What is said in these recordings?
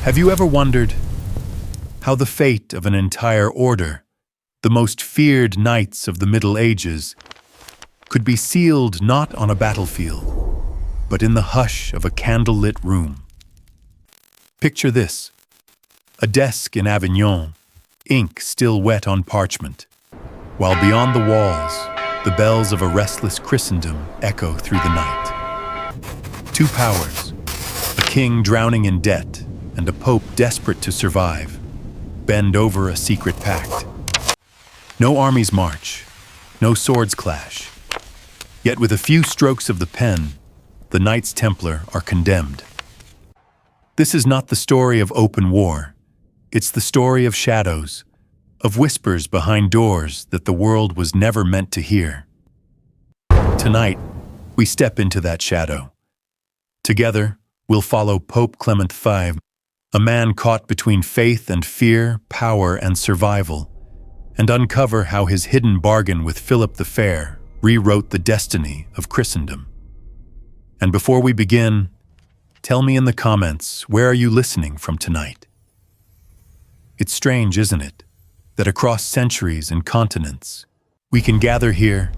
Have you ever wondered how the fate of an entire order, the most feared knights of the Middle Ages, could be sealed not on a battlefield, but in the hush of a candlelit room? Picture this: a desk in Avignon, ink still wet on parchment, while beyond the walls, the bells of a restless Christendom echo through the night. Two powers, a king drowning in debt and a pope desperate to survive, bend over a secret pact. No armies march, no swords clash. Yet with a few strokes of the pen, the Knights Templar are condemned. This is not the story of open war. It's the story of shadows, of whispers behind doors that the world was never meant to hear. Tonight, we step into that shadow. Together, we'll follow Pope Clement V, a man caught between faith and fear, power and survival, and uncover how his hidden bargain with Philip the Fair rewrote the destiny of Christendom. And before we begin, tell me in the comments, where are you listening from tonight? It's strange, isn't it, that across centuries and continents, we can gather here,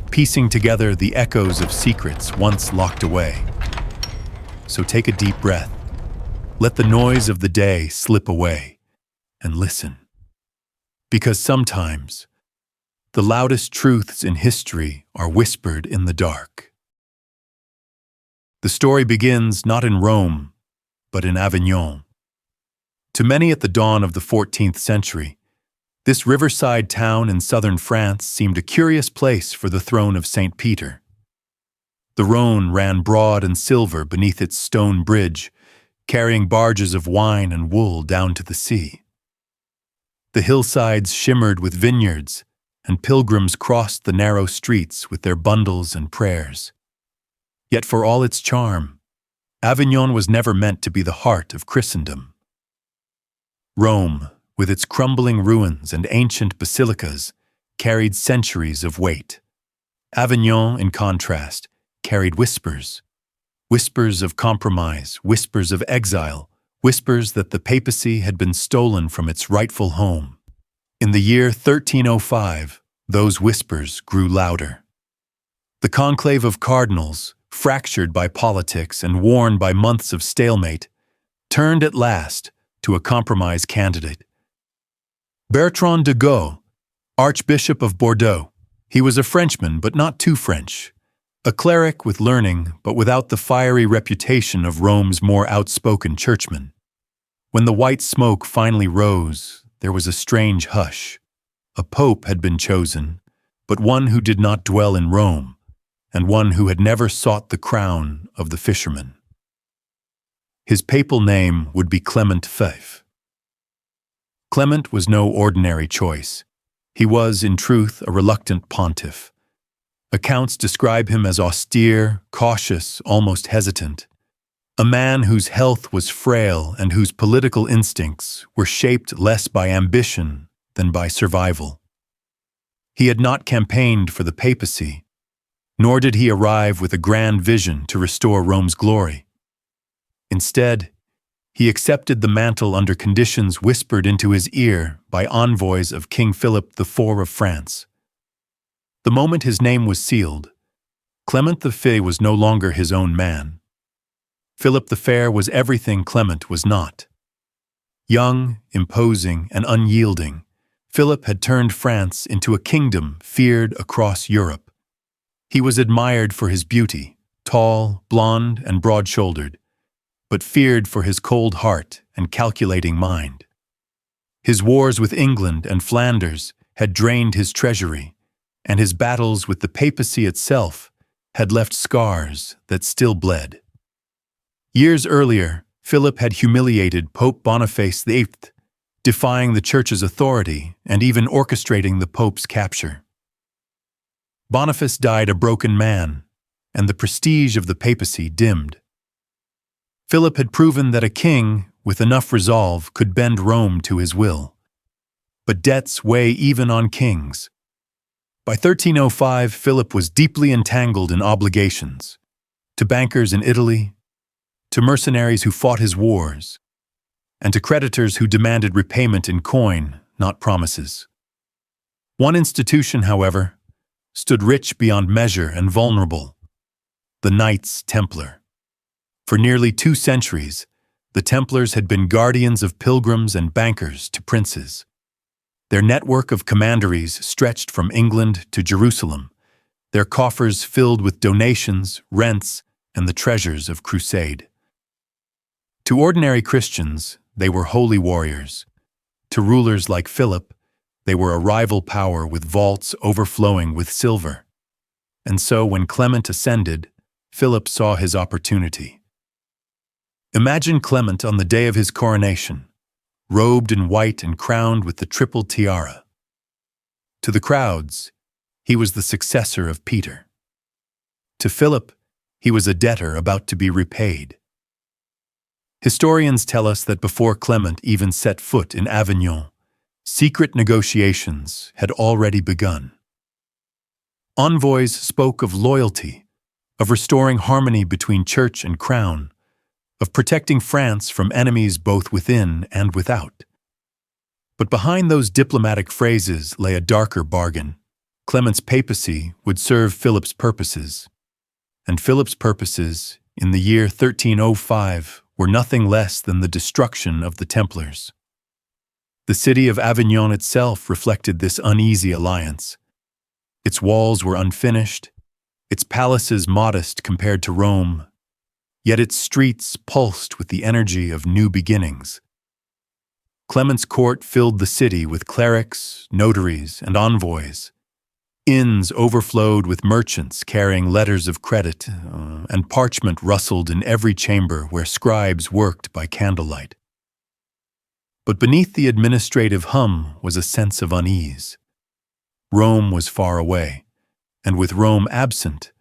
piecing together the echoes of secrets once locked away. So take a deep breath, let the noise of the day slip away, and listen. Because sometimes, the loudest truths in history are whispered in the dark. The story begins not in Rome, but in Avignon. To many at the dawn of the 14th century, this riverside town in southern France seemed a curious place for the throne of St. Peter. The Rhône ran broad and silver beneath its stone bridge, carrying barges of wine and wool down to the sea. The hillsides shimmered with vineyards, and pilgrims crossed the narrow streets with their bundles and prayers. Yet for all its charm, Avignon was never meant to be the heart of Christendom. Rome, with its crumbling ruins and ancient basilicas, carried centuries of weight. Avignon, in contrast, carried whispers. Whispers of compromise, whispers of exile, whispers that the papacy had been stolen from its rightful home. In the year 1305, those whispers grew louder. The conclave of cardinals, fractured by politics and worn by months of stalemate, turned at last to a compromise candidate. Bertrand de Goux, Archbishop of Bordeaux. He was a Frenchman, but not too French. A cleric with learning, but without the fiery reputation of Rome's more outspoken churchmen. When the white smoke finally rose, there was a strange hush. A pope had been chosen, but one who did not dwell in Rome, and one who had never sought the crown of the fisherman. His papal name would be Clement V. Clement was no ordinary choice. He was, in truth, a reluctant pontiff. Accounts describe him as austere, cautious, almost hesitant. A man whose health was frail and whose political instincts were shaped less by ambition than by survival. He had not campaigned for the papacy, nor did he arrive with a grand vision to restore Rome's glory. Instead, he accepted the mantle under conditions whispered into his ear by envoys of King Philip IV of France. The moment his name was sealed, Clement V was no longer his own man. Philip the Fair was everything Clement was not. Young, imposing, and unyielding, Philip had turned France into a kingdom feared across Europe. He was admired for his beauty, tall, blonde, and broad-shouldered, but feared for his cold heart and calculating mind. His wars with England and Flanders had drained his treasury, and his battles with the papacy itself had left scars that still bled. Years earlier, Philip had humiliated Pope Boniface VIII, defying the Church's authority and even orchestrating the Pope's capture. Boniface died a broken man, and the prestige of the papacy dimmed. Philip had proven that a king, with enough resolve, could bend Rome to his will. But debts weigh even on kings. By 1305, Philip was deeply entangled in obligations, to bankers in Italy, to mercenaries who fought his wars, and to creditors who demanded repayment in coin, not promises. One institution, however, stood rich beyond measure and vulnerable: the Knights Templar. For nearly 2 centuries, the Templars had been guardians of pilgrims and bankers to princes. Their network of commanderies stretched from England to Jerusalem, their coffers filled with donations, rents, and the treasures of crusade. To ordinary Christians, they were holy warriors. To rulers like Philip, they were a rival power with vaults overflowing with silver. And so when Clement ascended, Philip saw his opportunity. Imagine Clement on the day of his coronation, robed in white and crowned with the triple tiara. To the crowds, he was the successor of Peter. To Philip, he was a debtor about to be repaid. Historians tell us that before Clement even set foot in Avignon, secret negotiations had already begun. Envoys spoke of loyalty, of restoring harmony between church and crown, of protecting France from enemies both within and without. But behind those diplomatic phrases lay a darker bargain. Clement's papacy would serve Philip's purposes, and Philip's purposes, in the year 1305, were nothing less than the destruction of the Templars. The city of Avignon itself reflected this uneasy alliance. Its walls were unfinished, its palaces modest compared to Rome, yet its streets pulsed with the energy of new beginnings. Clement's court filled the city with clerics, notaries, and envoys. Inns overflowed with merchants carrying letters of credit, and parchment rustled in every chamber where scribes worked by candlelight. But beneath the administrative hum was a sense of unease. Rome was far away, and with Rome absent,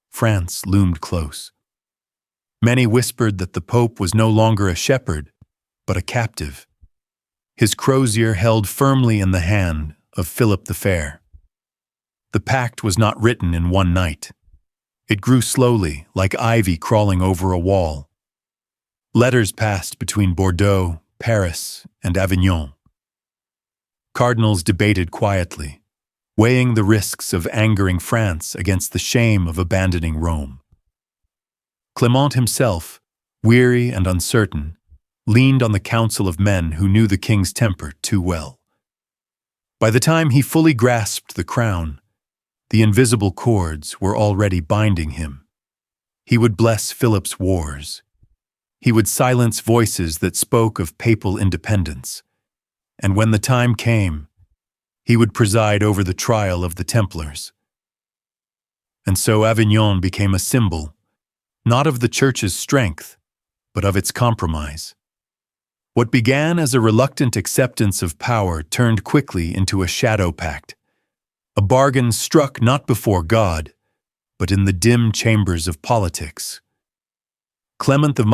France loomed close. Many whispered that the Pope was no longer a shepherd, but a captive, his crozier held firmly in the hand of Philip the Fair. The pact was not written in one night. It grew slowly, like ivy crawling over a wall. Letters passed between Bordeaux, Paris, and Avignon. Cardinals debated quietly, weighing the risks of angering France against the shame of abandoning Rome. Clement himself, weary and uncertain, leaned on the counsel of men who knew the king's temper too well. By the time he fully grasped the crown, the invisible cords were already binding him. He would bless Philip's wars. He would silence voices that spoke of papal independence. And when the time came, he would preside over the trial of the Templars. And so Avignon became a symbol, not of the Church's strength, but of its compromise. What began as a reluctant acceptance of power turned quickly into a shadow pact, a bargain struck not before God, but in the dim chambers of politics. Clement V,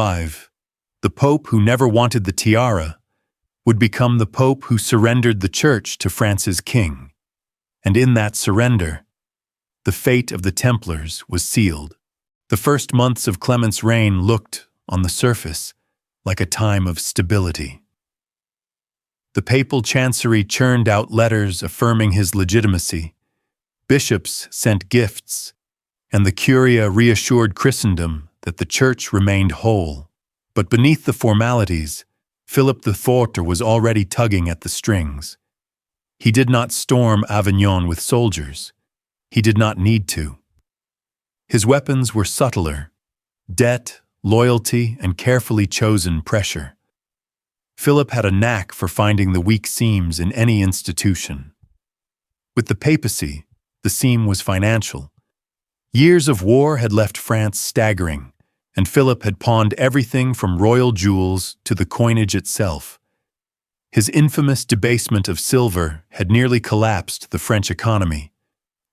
the Pope who never wanted the tiara, would become the Pope who surrendered the Church to France's king, and in that surrender, the fate of the Templars was sealed. The first months of Clement's reign looked, on the surface, like a time of stability. The papal chancery churned out letters affirming his legitimacy, bishops sent gifts, and the Curia reassured Christendom that the Church remained whole. But beneath the formalities, Philip the Forter was already tugging at the strings. He did not storm Avignon with soldiers. He did not need to. His weapons were subtler: debt, loyalty, and carefully chosen pressure. Philip had a knack for finding the weak seams in any institution. With the papacy, the seam was financial. Years of war had left France staggering, and Philip had pawned everything from royal jewels to the coinage itself. His infamous debasement of silver had nearly collapsed the French economy,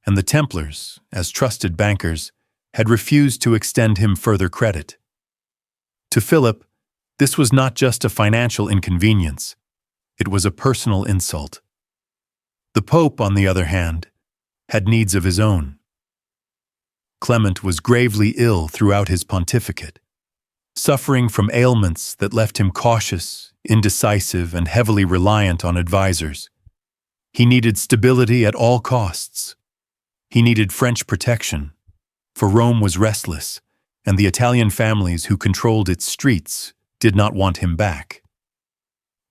and the Templars, as trusted bankers, had refused to extend him further credit. To Philip, this was not just a financial inconvenience, it was a personal insult. The Pope, on the other hand, had needs of his own. Clement was gravely ill throughout his pontificate. suffering from ailments that left him cautious, indecisive, and heavily reliant on advisors. He needed stability at all costs. He needed French protection, for Rome was restless, and the Italian families who controlled its streets did not want him back.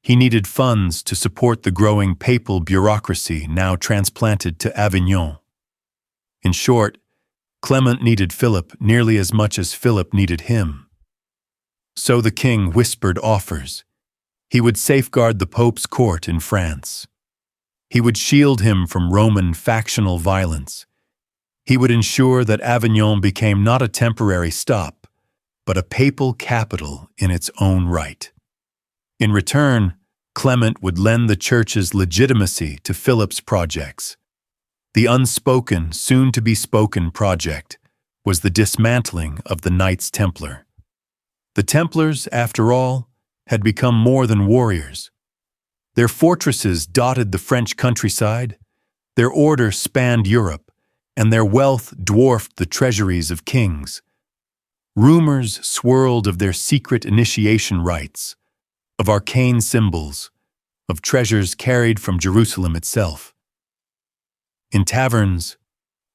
He needed funds to support the growing papal bureaucracy now transplanted to Avignon. In short, Clement needed Philip nearly as much as Philip needed him. So the king whispered offers. He would safeguard the Pope's court in France. He would shield him from Roman factional violence. He would ensure that Avignon became not a temporary stop, but a papal capital in its own right. In return, Clement would lend the Church's legitimacy to Philip's projects. The unspoken, soon-to-be-spoken project was the dismantling of the Knights Templar. The Templars, after all, had become more than warriors. Their fortresses dotted the French countryside, their order spanned Europe, and their wealth dwarfed the treasuries of kings. Rumors swirled of their secret initiation rites, of arcane symbols, of treasures carried from Jerusalem itself. In taverns,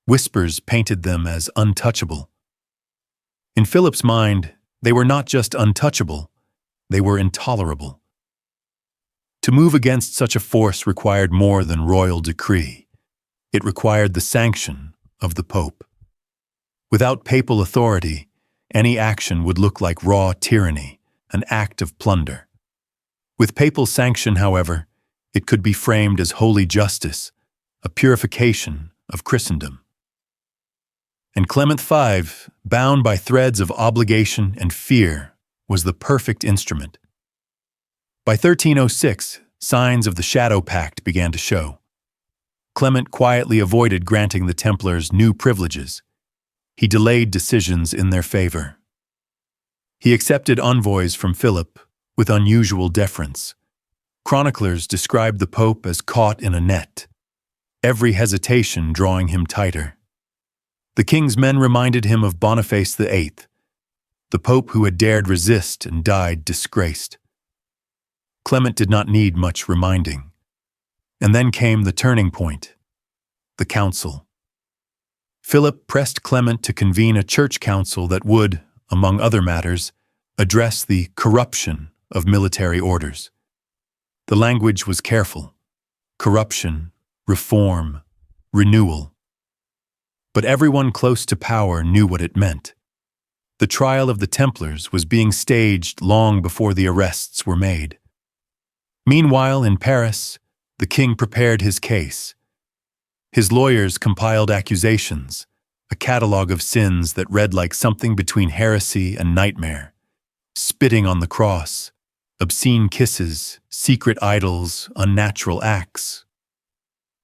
whispers painted them as untouchable. In Philip's mind, they were not just untouchable, they were intolerable. To move against such a force required more than royal decree. It required the sanction of the Pope. Without papal authority, any action would look like raw tyranny, an act of plunder. With papal sanction, however, it could be framed as holy justice, a purification of Christendom. And Clement V, bound by threads of obligation and fear, was the perfect instrument. By 1306, signs of the Shadow Pact began to show. Clement quietly avoided granting the Templars new privileges. He delayed decisions in their favor. He accepted envoys from Philip with unusual deference. Chroniclers described the Pope as caught in a net, every hesitation drawing him tighter. The king's men reminded him of Boniface VIII, the Pope who had dared resist and died disgraced. Clement did not need much reminding. And then came the turning point, the council. Philip pressed Clement to convene a church council that would, among other matters, address the corruption of military orders. The language was careful: corruption, reform, renewal. But everyone close to power knew what it meant. The trial of the Templars was being staged long before the arrests were made. Meanwhile, in Paris, the king prepared his case. His lawyers compiled accusations, a catalogue of sins that read like something between heresy and nightmare: spitting on the cross, obscene kisses, secret idols, unnatural acts.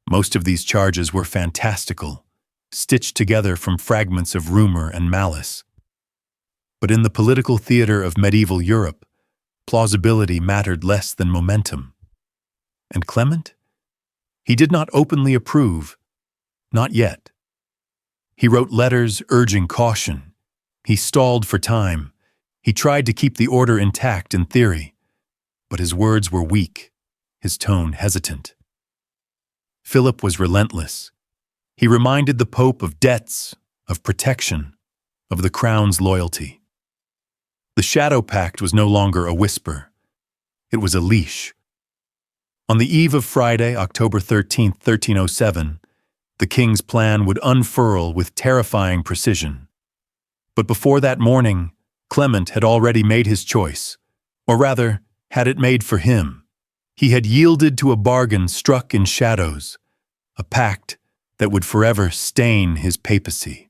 Most of these charges were fantastical, stitched together from fragments of rumor and malice. But in the political theater of medieval Europe, plausibility mattered less than momentum. And Clement? He did not openly approve, not yet. He wrote letters urging caution. He stalled for time. He tried to keep the order intact in theory, but his words were weak, his tone hesitant. Philip was relentless. He reminded the Pope of debts, of protection, of the crown's loyalty. The Shadow Pact was no longer a whisper. It was a leash. On the eve of Friday, October 13, 1307, the king's plan would unfurl with terrifying precision. But before that morning, Clement had already made his choice, or rather, had it made for him. He had yielded to a bargain struck in shadows, a pact that would forever stain his papacy.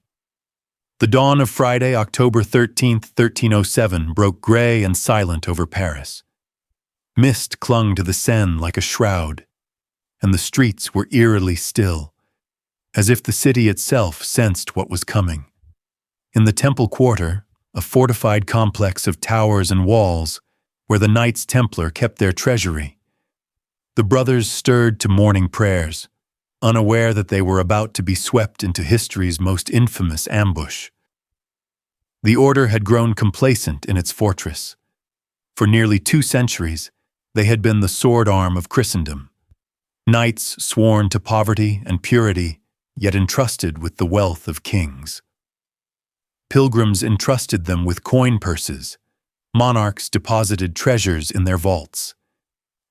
The dawn of Friday, October 13, 1307, broke gray and silent over Paris. Mist clung to the Seine like a shroud, and the streets were eerily still, as if the city itself sensed what was coming. In the Temple Quarter, a fortified complex of towers and walls, where the Knights Templar kept their treasury, the brothers stirred to morning prayers, unaware that they were about to be swept into history's most infamous ambush. The order had grown complacent in its fortress. For nearly 2 centuries, they had been the sword arm of Christendom. Knights sworn to poverty and purity, yet entrusted with the wealth of kings. Pilgrims entrusted them with coin purses. Monarchs deposited treasures in their vaults.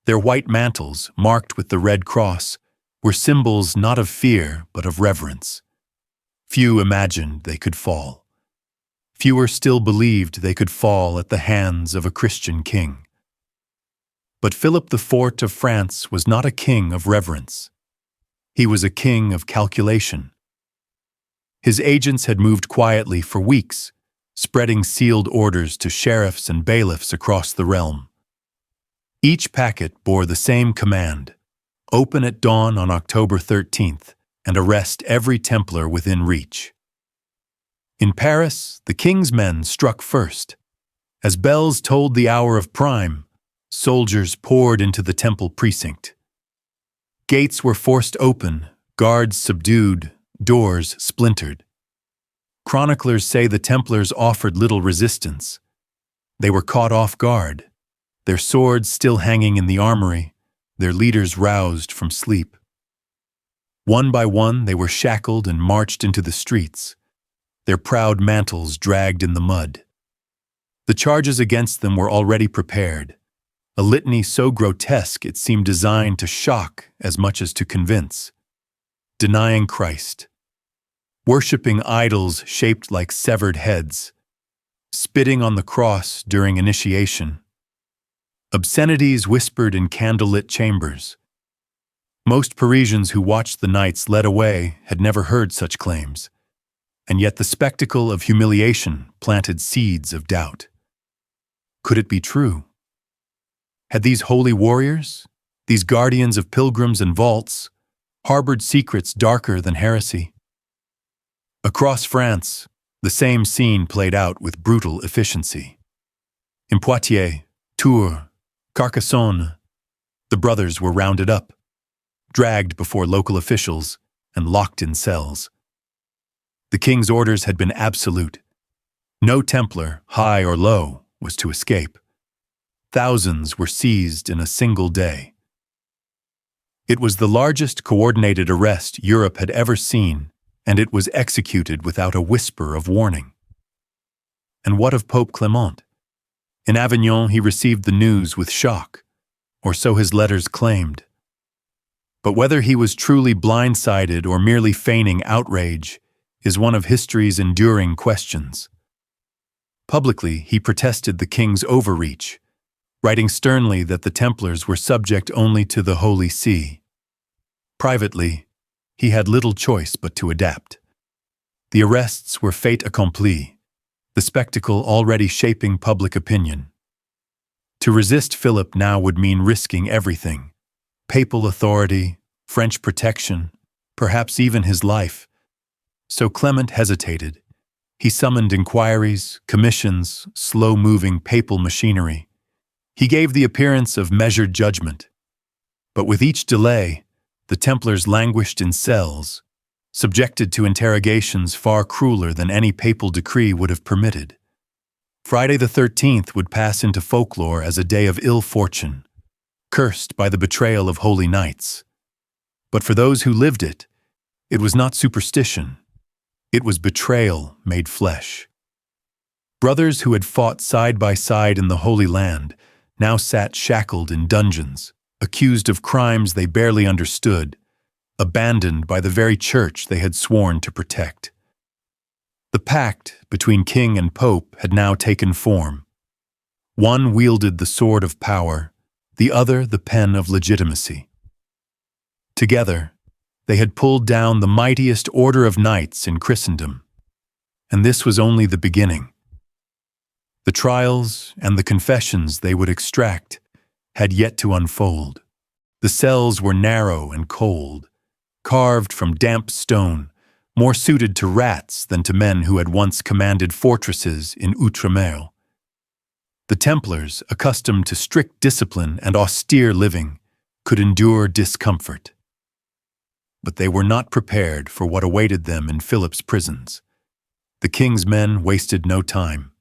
Their white mantles, marked with the Red Cross, were symbols not of fear but of reverence. Few imagined they could fall. Fewer still believed they could fall at the hands of a Christian king. But Philip IV of France was not a king of reverence. He was a king of calculation. His agents had moved quietly for weeks, spreading sealed orders to sheriffs and bailiffs across the realm. Each packet bore the same command: open at dawn on October 13th and arrest every Templar within reach. In Paris, the king's men struck first. As bells tolled the hour of prime, soldiers poured into the temple precinct. Gates were forced open, guards subdued, doors splintered. Chroniclers say the Templars offered little resistance. They were caught off guard, their swords still hanging in the armory, their leaders roused from sleep. One by one, they were shackled and marched into the streets, their proud mantles dragged in the mud. The charges against them were already prepared, a litany so grotesque it seemed designed to shock as much as to convince. Denying Christ, worshipping idols shaped like severed heads, spitting on the cross during initiation, obscenities whispered in candlelit chambers. Most Parisians who watched the knights led away had never heard such claims, and yet the spectacle of humiliation planted seeds of doubt. Could it be true? Had these holy warriors, these guardians of pilgrims and vaults, harbored secrets darker than heresy? Across France, the same scene played out with brutal efficiency. In Poitiers, Tours, Carcassonne, the brothers were rounded up, dragged before local officials, and locked in cells. The king's orders had been absolute. No Templar, high or low, was to escape. Thousands were seized in a single day. It was the largest coordinated arrest Europe had ever seen, and it was executed without a whisper of warning. And what of Pope Clement? In Avignon, he received the news with shock, or so his letters claimed. But whether he was truly blindsided or merely feigning outrage is one of history's enduring questions. Publicly, he protested the king's overreach, writing sternly that the Templars were subject only to the Holy See. Privately, he had little choice but to adapt. The arrests were fait accompli, the spectacle already shaping public opinion. To resist Philip now would mean risking everything: papal authority, French protection, perhaps even his life. So Clement hesitated. He summoned inquiries, commissions, slow-moving papal machinery. He gave the appearance of measured judgment. But with each delay, the Templars languished in cells, subjected to interrogations far crueler than any papal decree would have permitted. Friday the 13th would pass into folklore as a day of ill fortune, cursed by the betrayal of holy knights. But for those who lived it, it was not superstition. It was betrayal made flesh. Brothers who had fought side by side in the Holy Land now sat shackled in dungeons, accused of crimes they barely understood, abandoned by the very church they had sworn to protect. The pact between king and pope had now taken form. One wielded the sword of power, the other the pen of legitimacy. Together, they had pulled down the mightiest order of knights in Christendom. And this was only the beginning. The trials and the confessions they would extract had yet to unfold. The cells were narrow and cold, carved from damp stone, more suited to rats than to men who had once commanded fortresses in Outremer. The Templars, accustomed to strict discipline and austere living, could endure discomfort. But they were not prepared for what awaited them in Philip's prisons. The king's men wasted no time.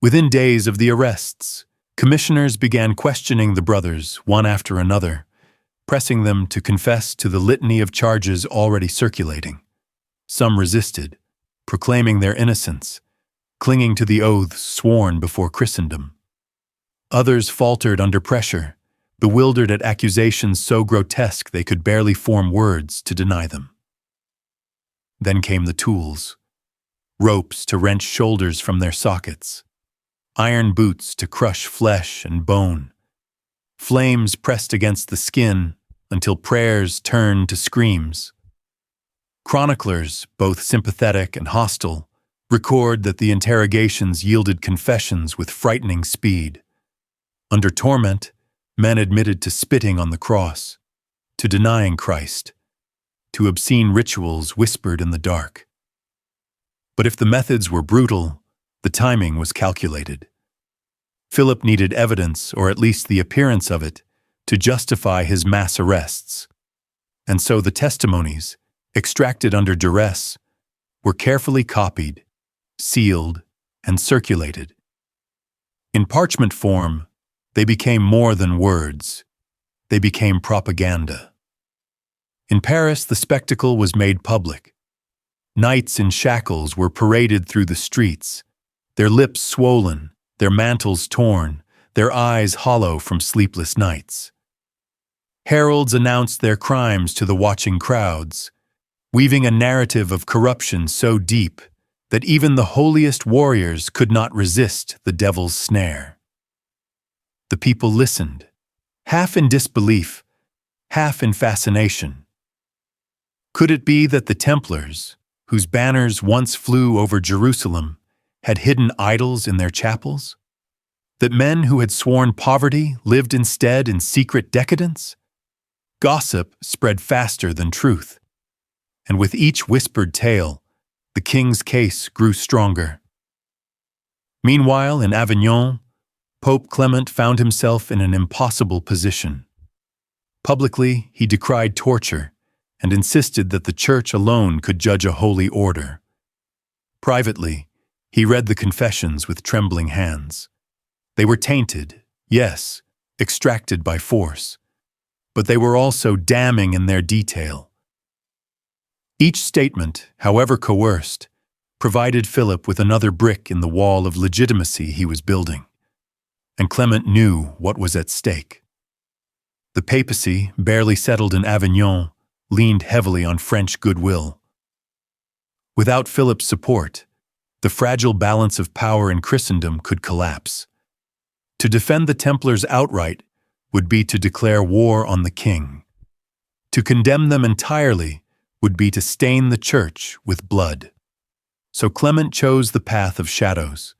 Within days of the arrests, commissioners began questioning the brothers one after another, pressing them to confess to the litany of charges already circulating. Some resisted, proclaiming their innocence, clinging to the oaths sworn before Christendom. Others faltered under pressure, bewildered at accusations so grotesque they could barely form words to deny them. Then came the tools: ropes to wrench shoulders from their sockets, iron boots to crush flesh and bone, flames pressed against the skin until prayers turned to screams. Chroniclers, both sympathetic and hostile, record that the interrogations yielded confessions with frightening speed. Under torment, men admitted to spitting on the cross, to denying Christ, to obscene rituals whispered in the dark. But if the methods were brutal, the timing was calculated. Philip needed evidence, or at least the appearance of it, to justify his mass arrests. And so the testimonies, extracted under duress, were carefully copied, sealed, and circulated. In parchment form, they became more than words. They became propaganda. In Paris, the spectacle was made public. Knights in shackles were paraded through the streets, their lips swollen, their mantles torn, their eyes hollow from sleepless nights. Heralds announced their crimes to the watching crowds, weaving a narrative of corruption so deep that even the holiest warriors could not resist the devil's snare. The people listened, half in disbelief, half in fascination. Could it be that the Templars, whose banners once flew over Jerusalem, had hidden idols in their chapels? That men who had sworn poverty lived instead in secret decadence? Gossip spread faster than truth, and with each whispered tale, the king's case grew stronger. Meanwhile, in Avignon, Pope Clement found himself in an impossible position. Publicly, he decried torture and insisted that the Church alone could judge a holy order. Privately, he read the confessions with trembling hands. They were tainted, yes, extracted by force, but they were also damning in their detail. Each statement, however coerced, provided Philip with another brick in the wall of legitimacy he was building. And Clement knew what was at stake. The papacy, barely settled in Avignon, leaned heavily on French goodwill. Without Philip's support, the fragile balance of power in Christendom could collapse. To defend the Templars outright would be to declare war on the king. To condemn them entirely would be to stain the Church with blood. So Clement chose the path of shadows.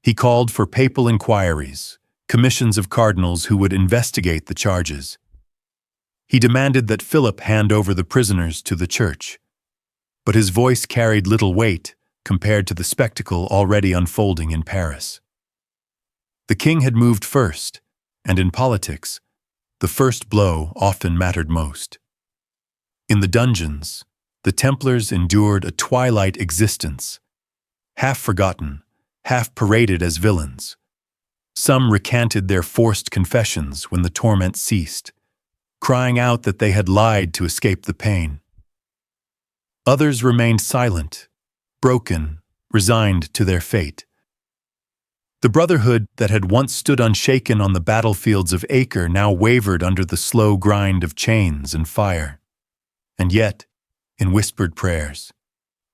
He called for papal inquiries, commissions of cardinals who would investigate the charges. He demanded that Philip hand over the prisoners to the Church. But his voice carried little weight compared to the spectacle already unfolding in Paris. The king had moved first, and in politics, the first blow often mattered most. In the dungeons, the Templars endured a twilight existence, half forgotten, half paraded as villains. Some recanted their forced confessions when the torment ceased, crying out that they had lied to escape the pain. Others remained silent, broken, resigned to their fate. The brotherhood that had once stood unshaken on the battlefields of Acre now wavered under the slow grind of chains and fire. And yet, in whispered prayers,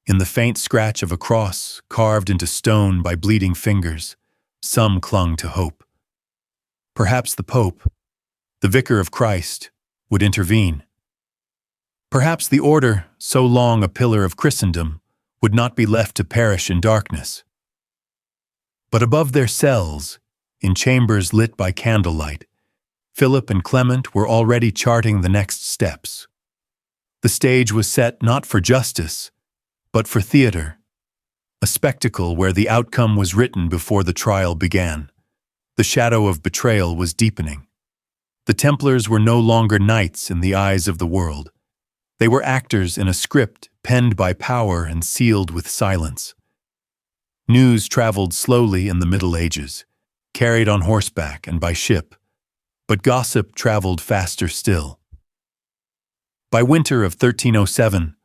in the faint scratch of a cross carved into stone by bleeding fingers, some clung to hope. Perhaps the Pope, the Vicar of Christ, would intervene. Perhaps the order, so long a pillar of Christendom, would not be left to perish in darkness. But above their cells, in chambers lit by candlelight, Philip and Clement were already charting the next steps. The stage was set not for justice, but for theater, a spectacle where the outcome was written before the trial began. The shadow of betrayal was deepening. The Templars were no longer knights in the eyes of the world. They were actors in a script penned by power and sealed with silence. News traveled slowly in the Middle Ages, carried on horseback and by ship, but gossip traveled faster still. By winter of 1307,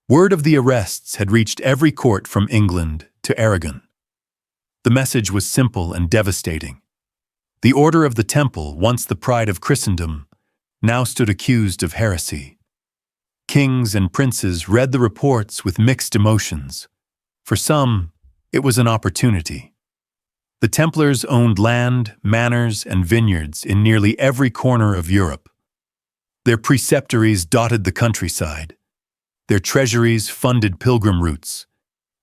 word of the arrests had reached every court from England to Aragon. The message was simple and devastating. The Order of the Temple, once the pride of Christendom, now stood accused of heresy. Kings and princes read the reports with mixed emotions. For some, it was an opportunity. The Templars owned land, manors, and vineyards in nearly every corner of Europe. Their preceptories dotted the countryside. Their treasuries funded pilgrim routes.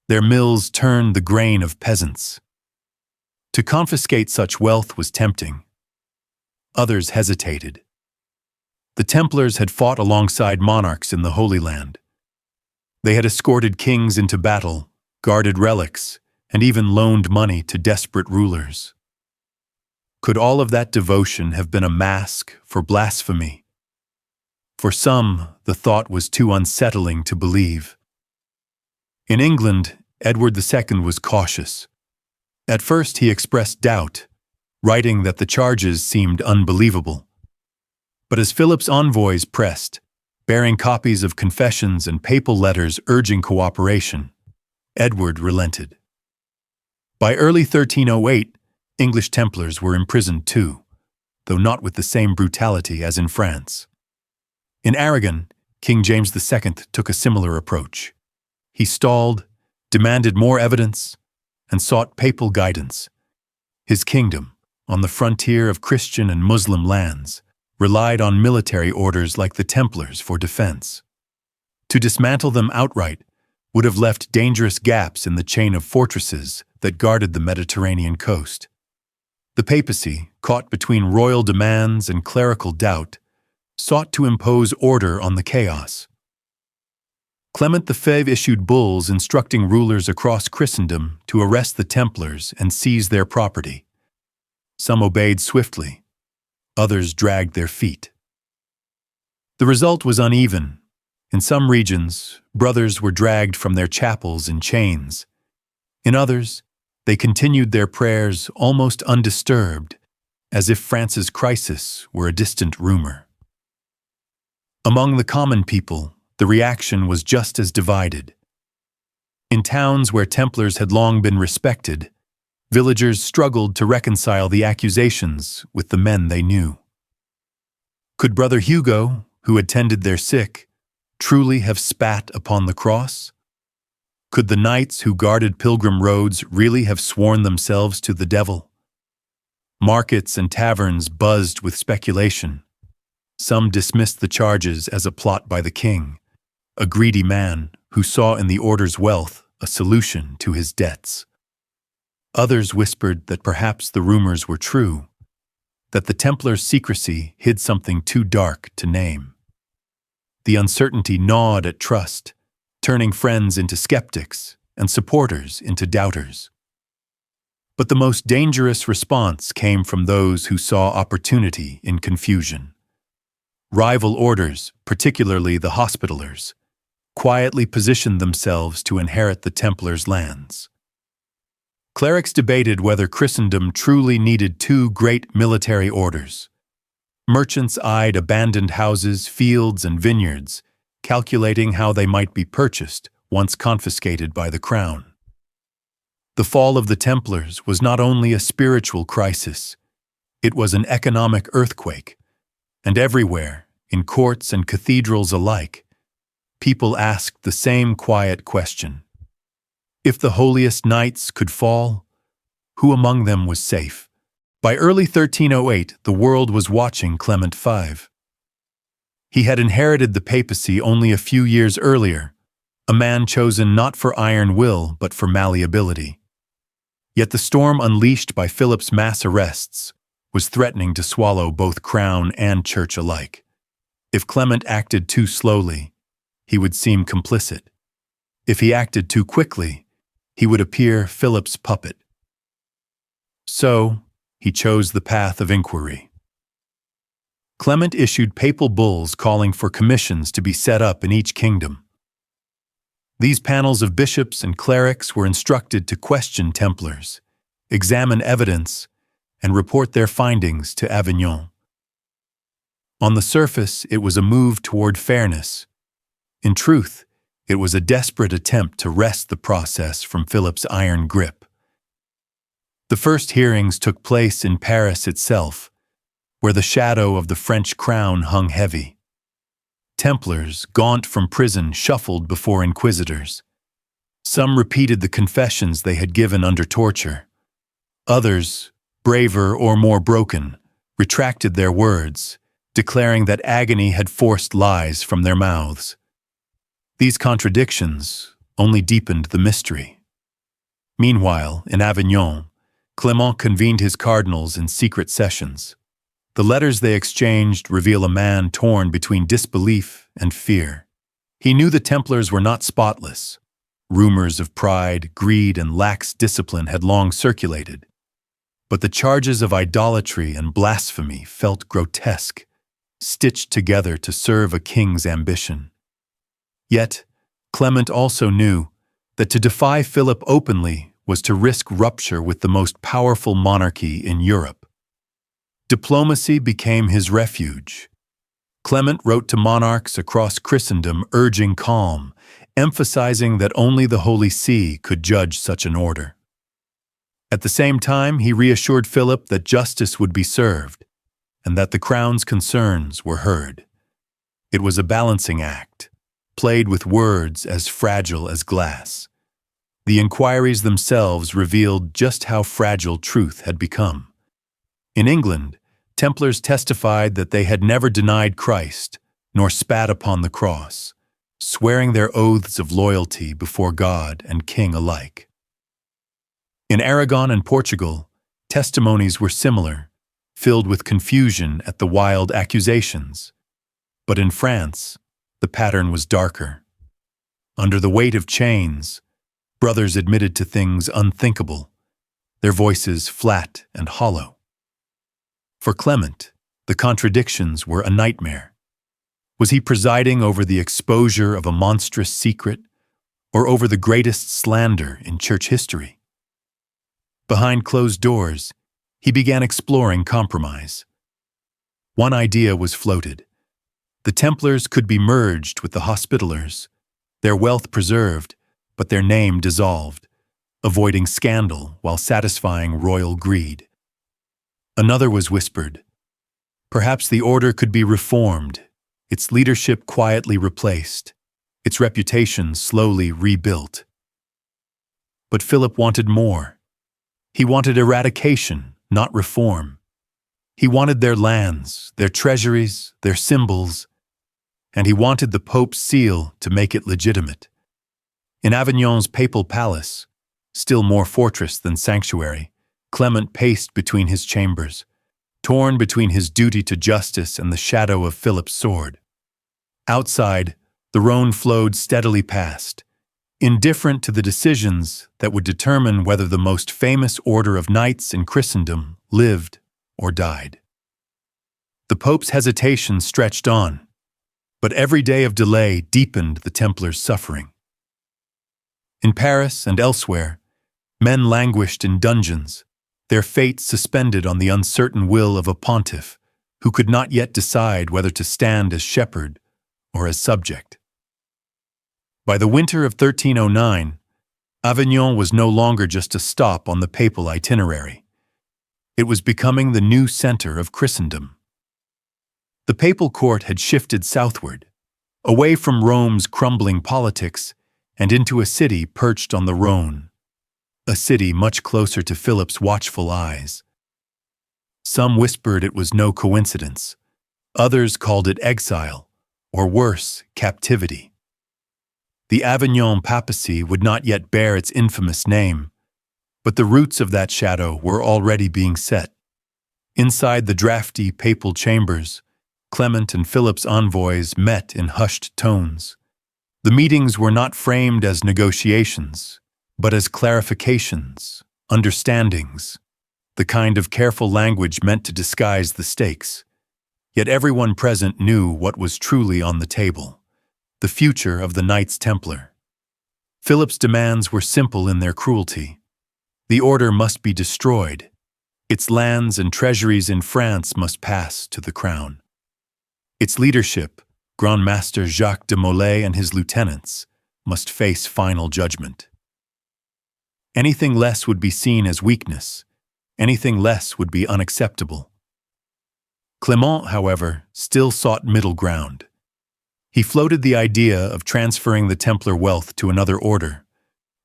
Their mills turned the grain of peasants. To confiscate such wealth was tempting. Others hesitated. The Templars had fought alongside monarchs in the Holy Land. They had escorted kings into battle, guarded relics, and even loaned money to desperate rulers. Could all of that devotion have been a mask for blasphemy? For some, the thought was too unsettling to believe. In England, Edward II was cautious. At first, he expressed doubt, writing that the charges seemed unbelievable. But as Philip's envoys pressed, bearing copies of confessions and papal letters urging cooperation, Edward relented. By early 1308, English Templars were imprisoned too, though not with the same brutality as in France. In Aragon, King James II took a similar approach. He stalled, demanded more evidence, and sought papal guidance. His kingdom, on the frontier of Christian and Muslim lands, relied on military orders like the Templars for defense. To dismantle them outright would have left dangerous gaps in the chain of fortresses that guarded the Mediterranean coast. The papacy, caught between royal demands and clerical doubt, sought to impose order on the chaos. Clement V issued bulls instructing rulers across Christendom to arrest the Templars and seize their property. Some obeyed swiftly, others dragged their feet. The result was uneven. In some regions, brothers were dragged from their chapels in chains. In others, they continued their prayers almost undisturbed, as if France's crisis were a distant rumor. Among the common people, the reaction was just as divided. In towns where Templars had long been respected, villagers struggled to reconcile the accusations with the men they knew. Could Brother Hugo, who had tended their sick, truly have spat upon the cross? Could the knights who guarded pilgrim roads really have sworn themselves to the devil? Markets and taverns buzzed with speculation. Some dismissed the charges as a plot by the king, a greedy man who saw in the order's wealth a solution to his debts. Others whispered that perhaps the rumors were true, that the Templars' secrecy hid something too dark to name. The uncertainty gnawed at trust, turning friends into skeptics and supporters into doubters. But the most dangerous response came from those who saw opportunity in confusion. Rival orders, particularly the Hospitallers, quietly positioned themselves to inherit the Templars' lands. Clerics debated whether Christendom truly needed two great military orders. Merchants eyed abandoned houses, fields, and vineyards, calculating how they might be purchased once confiscated by the crown. The fall of the Templars was not only a spiritual crisis, it was an economic earthquake, and everywhere, in courts and cathedrals alike, people asked the same quiet question. If the holiest knights could fall, who among them was safe? By early 1308, the world was watching Clement V. He had inherited the papacy only a few years earlier, a man chosen not for iron will but for malleability. Yet the storm unleashed by Philip's mass arrests was threatening to swallow both crown and church alike. If Clement acted too slowly, he would seem complicit. If he acted too quickly, he would appear Philip's puppet. So, he chose the path of inquiry. Clement issued papal bulls calling for commissions to be set up in each kingdom. These panels of bishops and clerics were instructed to question Templars, examine evidence, and report their findings to Avignon. On the surface, it was a move toward fairness. In truth, it was a desperate attempt to wrest the process from Philip's iron grip. The first hearings took place in Paris itself, where the shadow of the French crown hung heavy. Templars, gaunt from prison, shuffled before inquisitors. Some repeated the confessions they had given under torture. Others, braver or more broken, retracted their words, declaring that agony had forced lies from their mouths. These contradictions only deepened the mystery. Meanwhile, in Avignon, Clement convened his cardinals in secret sessions. The letters they exchanged reveal a man torn between disbelief and fear. He knew the Templars were not spotless. Rumors of pride, greed, and lax discipline had long circulated. But the charges of idolatry and blasphemy felt grotesque, stitched together to serve a king's ambition. Yet, Clement also knew that to defy Philip openly was to risk rupture with the most powerful monarchy in Europe. Diplomacy became his refuge. Clement wrote to monarchs across Christendom urging calm, emphasizing that only the Holy See could judge such an order. At the same time, he reassured Philip that justice would be served, and that the crown's concerns were heard. It was a balancing act, played with words as fragile as glass. The inquiries themselves revealed just how fragile truth had become. In England, Templars testified that they had never denied Christ, nor spat upon the cross, swearing their oaths of loyalty before God and king alike. In Aragon and Portugal, testimonies were similar, filled with confusion at the wild accusations. But in France, the pattern was darker. Under the weight of chains, brothers admitted to things unthinkable, their voices flat and hollow. For Clement, the contradictions were a nightmare. Was he presiding over the exposure of a monstrous secret, or over the greatest slander in church history? Behind closed doors, he began exploring compromise. One idea was floated. The Templars could be merged with the Hospitallers, their wealth preserved, but their name dissolved, avoiding scandal while satisfying royal greed. Another was whispered. Perhaps the order could be reformed, its leadership quietly replaced, its reputation slowly rebuilt. But Philip wanted more. He wanted eradication, not reform. He wanted their lands, their treasuries, their symbols, and he wanted the Pope's seal to make it legitimate. In Avignon's papal palace, still more fortress than sanctuary, Clement paced between his chambers, torn between his duty to justice and the shadow of Philip's sword. Outside, the Rhone flowed steadily past, indifferent to the decisions that would determine whether the most famous order of knights in Christendom lived or died. The Pope's hesitation stretched on, but every day of delay deepened the Templars' suffering. In Paris and elsewhere, men languished in dungeons, their fate suspended on the uncertain will of a pontiff who could not yet decide whether to stand as shepherd or as subject. By the winter of 1309, Avignon was no longer just a stop on the papal itinerary. It was becoming the new center of Christendom. The papal court had shifted southward, away from Rome's crumbling politics and into a city perched on the Rhone, a city much closer to Philip's watchful eyes. Some whispered it was no coincidence. Others called it exile, or worse, captivity. The Avignon papacy would not yet bear its infamous name, but the roots of that shadow were already being set. Inside the drafty papal chambers, Clement and Philip's envoys met in hushed tones. The meetings were not framed as negotiations, but as clarifications, understandings, the kind of careful language meant to disguise the stakes. Yet everyone present knew what was truly on the table: the future of the Knights Templar. Philip's demands were simple in their cruelty. The order must be destroyed. Its lands and treasuries in France must pass to the crown. Its leadership, Grand Master Jacques de Molay and his lieutenants, must face final judgment. Anything less would be seen as weakness. Anything less would be unacceptable. Clement, however, still sought middle ground. He floated the idea of transferring the Templar wealth to another order,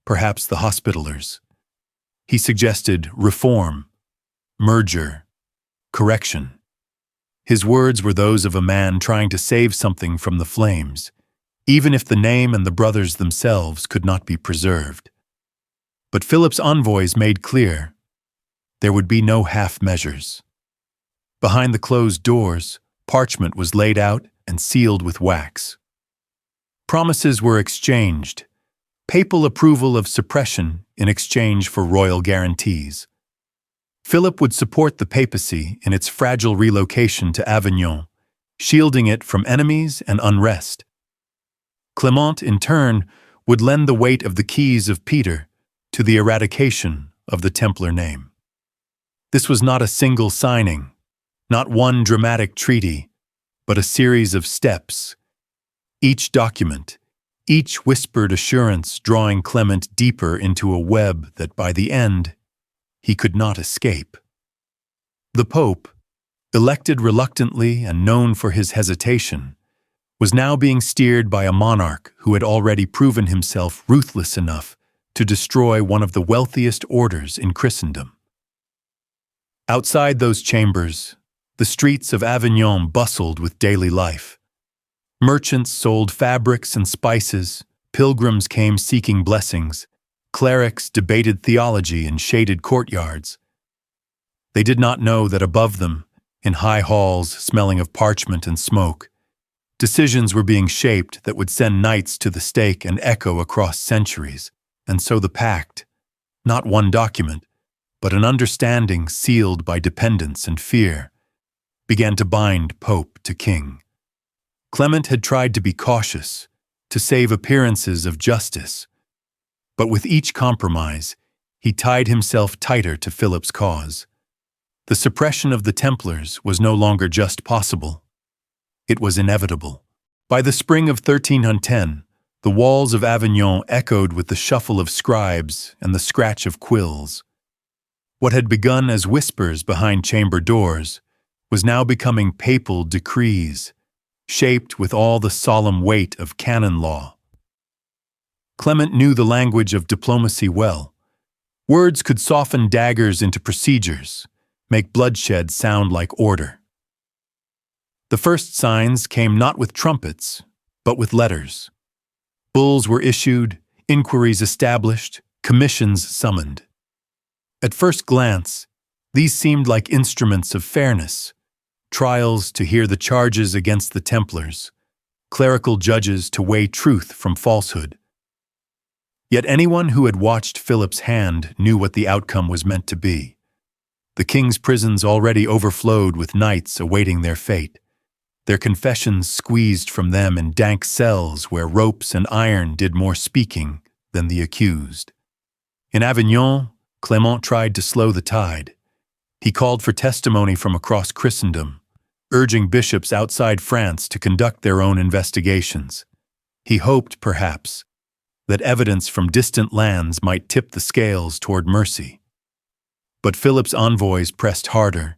perhaps the Hospitallers. He suggested reform, merger, correction. His words were those of a man trying to save something from the flames, even if the name and the brothers themselves could not be preserved. But Philip's envoys made clear there would be no half measures. Behind the closed doors, parchment was laid out and sealed with wax. Promises were exchanged, papal approval of suppression in exchange for royal guarantees. Philip would support the papacy in its fragile relocation to Avignon, shielding it from enemies and unrest. Clement, in turn, would lend the weight of the keys of Peter to the eradication of the Templar name. This was not a single signing, not one dramatic treaty, but a series of steps. Each document, each whispered assurance drawing Clement deeper into a web that by the end, he could not escape. The Pope, elected reluctantly and known for his hesitation, was now being steered by a monarch who had already proven himself ruthless enough to destroy one of the wealthiest orders in Christendom. Outside those chambers, the streets of Avignon bustled with daily life. Merchants sold fabrics and spices, pilgrims came seeking blessings, clerics debated theology in shaded courtyards. They did not know that above them, in high halls smelling of parchment and smoke, decisions were being shaped that would send knights to the stake and echo across centuries. And so the Pact, not one document, but an understanding sealed by dependence and fear, began to bind Pope to King. Clement had tried to be cautious, to save appearances of justice, but with each compromise, he tied himself tighter to Philip's cause. The suppression of the Templars was no longer just possible. It was inevitable. By the spring of 1310, the walls of Avignon echoed with the shuffle of scribes and the scratch of quills. What had begun as whispers behind chamber doors was now becoming papal decrees, shaped with all the solemn weight of canon law. Clement knew the language of diplomacy well. Words could soften daggers into procedures, make bloodshed sound like order. The first signs came not with trumpets, but with letters. Bulls were issued, inquiries established, commissions summoned. At first glance, these seemed like instruments of fairness, trials to hear the charges against the Templars, clerical judges to weigh truth from falsehood. Yet anyone who had watched Philip's hand knew what the outcome was meant to be. The king's prisons already overflowed with knights awaiting their fate, their confessions squeezed from them in dank cells where ropes and iron did more speaking than the accused. In Avignon, Clement tried to slow the tide. He called for testimony from across Christendom, urging bishops outside France to conduct their own investigations. He hoped, perhaps, that evidence from distant lands might tip the scales toward mercy. But Philip's envoys pressed harder,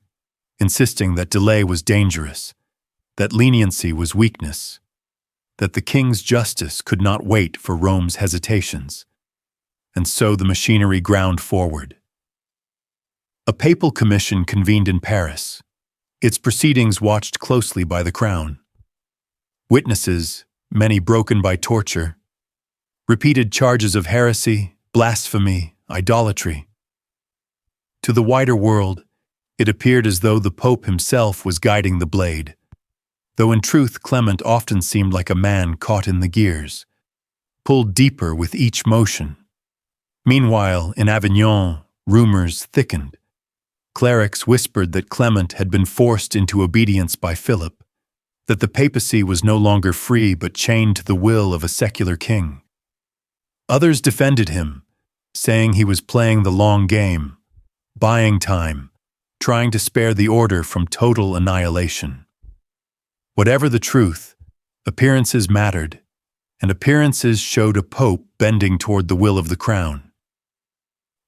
insisting that delay was dangerous, that leniency was weakness, that the king's justice could not wait for Rome's hesitations. And so the machinery ground forward. A papal commission convened in Paris, its proceedings watched closely by the crown. Witnesses, many broken by torture, repeated charges of heresy, blasphemy, idolatry. To the wider world, it appeared as though the Pope himself was guiding the blade, though in truth Clement often seemed like a man caught in the gears, pulled deeper with each motion. Meanwhile, in Avignon, rumors thickened. Clerics whispered that Clement had been forced into obedience by Philip, that the papacy was no longer free but chained to the will of a secular king. Others defended him, saying he was playing the long game, buying time, trying to spare the order from total annihilation. Whatever the truth, appearances mattered, and appearances showed a pope bending toward the will of the crown.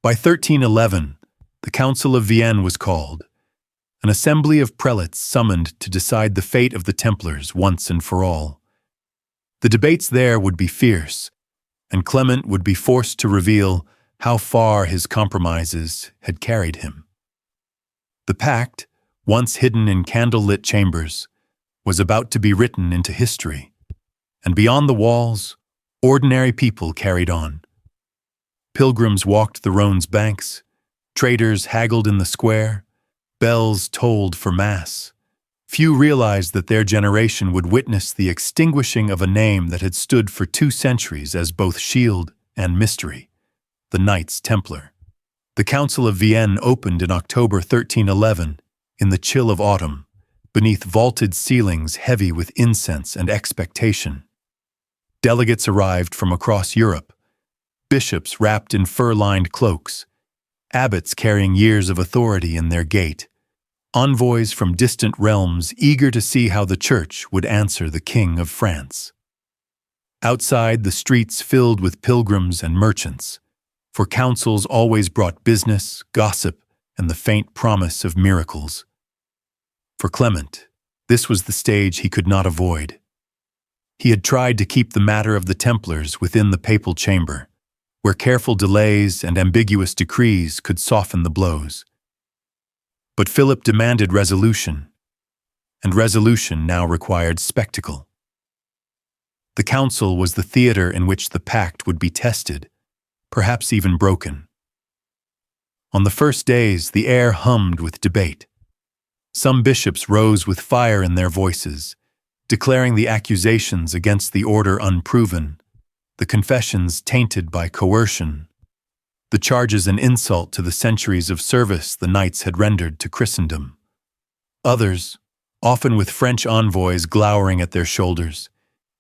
By 1311, the Council of Vienne was called, an assembly of prelates summoned to decide the fate of the Templars once and for all. The debates there would be fierce, and Clement would be forced to reveal how far his compromises had carried him. The Pact, once hidden in candle-lit chambers, was about to be written into history, and beyond the walls, ordinary people carried on. Pilgrims walked the Rhone's banks, traders haggled in the square, bells tolled for Mass. Few realized that their generation would witness the extinguishing of a name that had stood for 2 centuries as both shield and mystery, the Knights Templar. The Council of Vienne opened in October 1311, in the chill of autumn, beneath vaulted ceilings heavy with incense and expectation. Delegates arrived from across Europe, bishops wrapped in fur-lined cloaks, abbots carrying years of authority in their gait, envoys from distant realms eager to see how the Church would answer the King of France. Outside, the streets filled with pilgrims and merchants, for councils always brought business, gossip, and the faint promise of miracles. For Clement, this was the stage he could not avoid. He had tried to keep the matter of the Templars within the papal chamber, where careful delays and ambiguous decrees could soften the blows. But Philip demanded resolution, and resolution now required spectacle. The council was the theater in which the pact would be tested, perhaps even broken. On the first days, the air hummed with debate. Some bishops rose with fire in their voices, declaring the accusations against the order unproven, the confessions tainted by coercion, the charges an insult to the centuries of service the knights had rendered to Christendom. Others, often with French envoys glowering at their shoulders,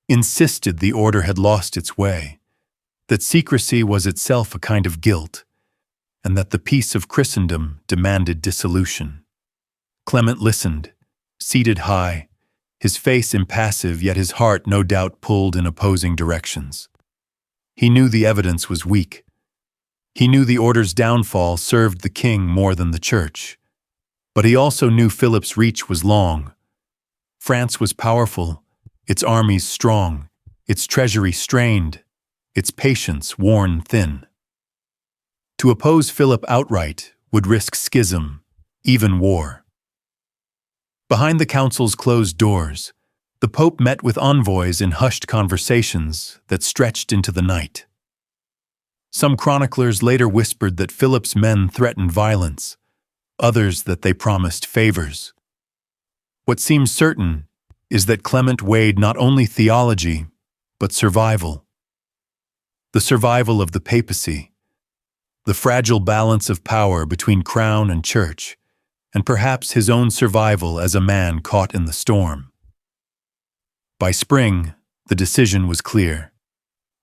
insisted the order had lost its way, that secrecy was itself a kind of guilt, and that the peace of Christendom demanded dissolution. Clement listened, seated high, his face impassive, yet his heart no doubt pulled in opposing directions. He knew the evidence was weak. He knew the order's downfall served the king more than the church. But he also knew Philip's reach was long. France was powerful, its armies strong, its treasury strained, its patience worn thin. To oppose Philip outright would risk schism, even war. Behind the council's closed doors, the Pope met with envoys in hushed conversations that stretched into the night. Some chroniclers later whispered that Philip's men threatened violence, others that they promised favors. What seems certain is that Clement weighed not only theology, but survival. The survival of the papacy, the fragile balance of power between crown and church, and perhaps his own survival as a man caught in the storm. By spring, the decision was clear,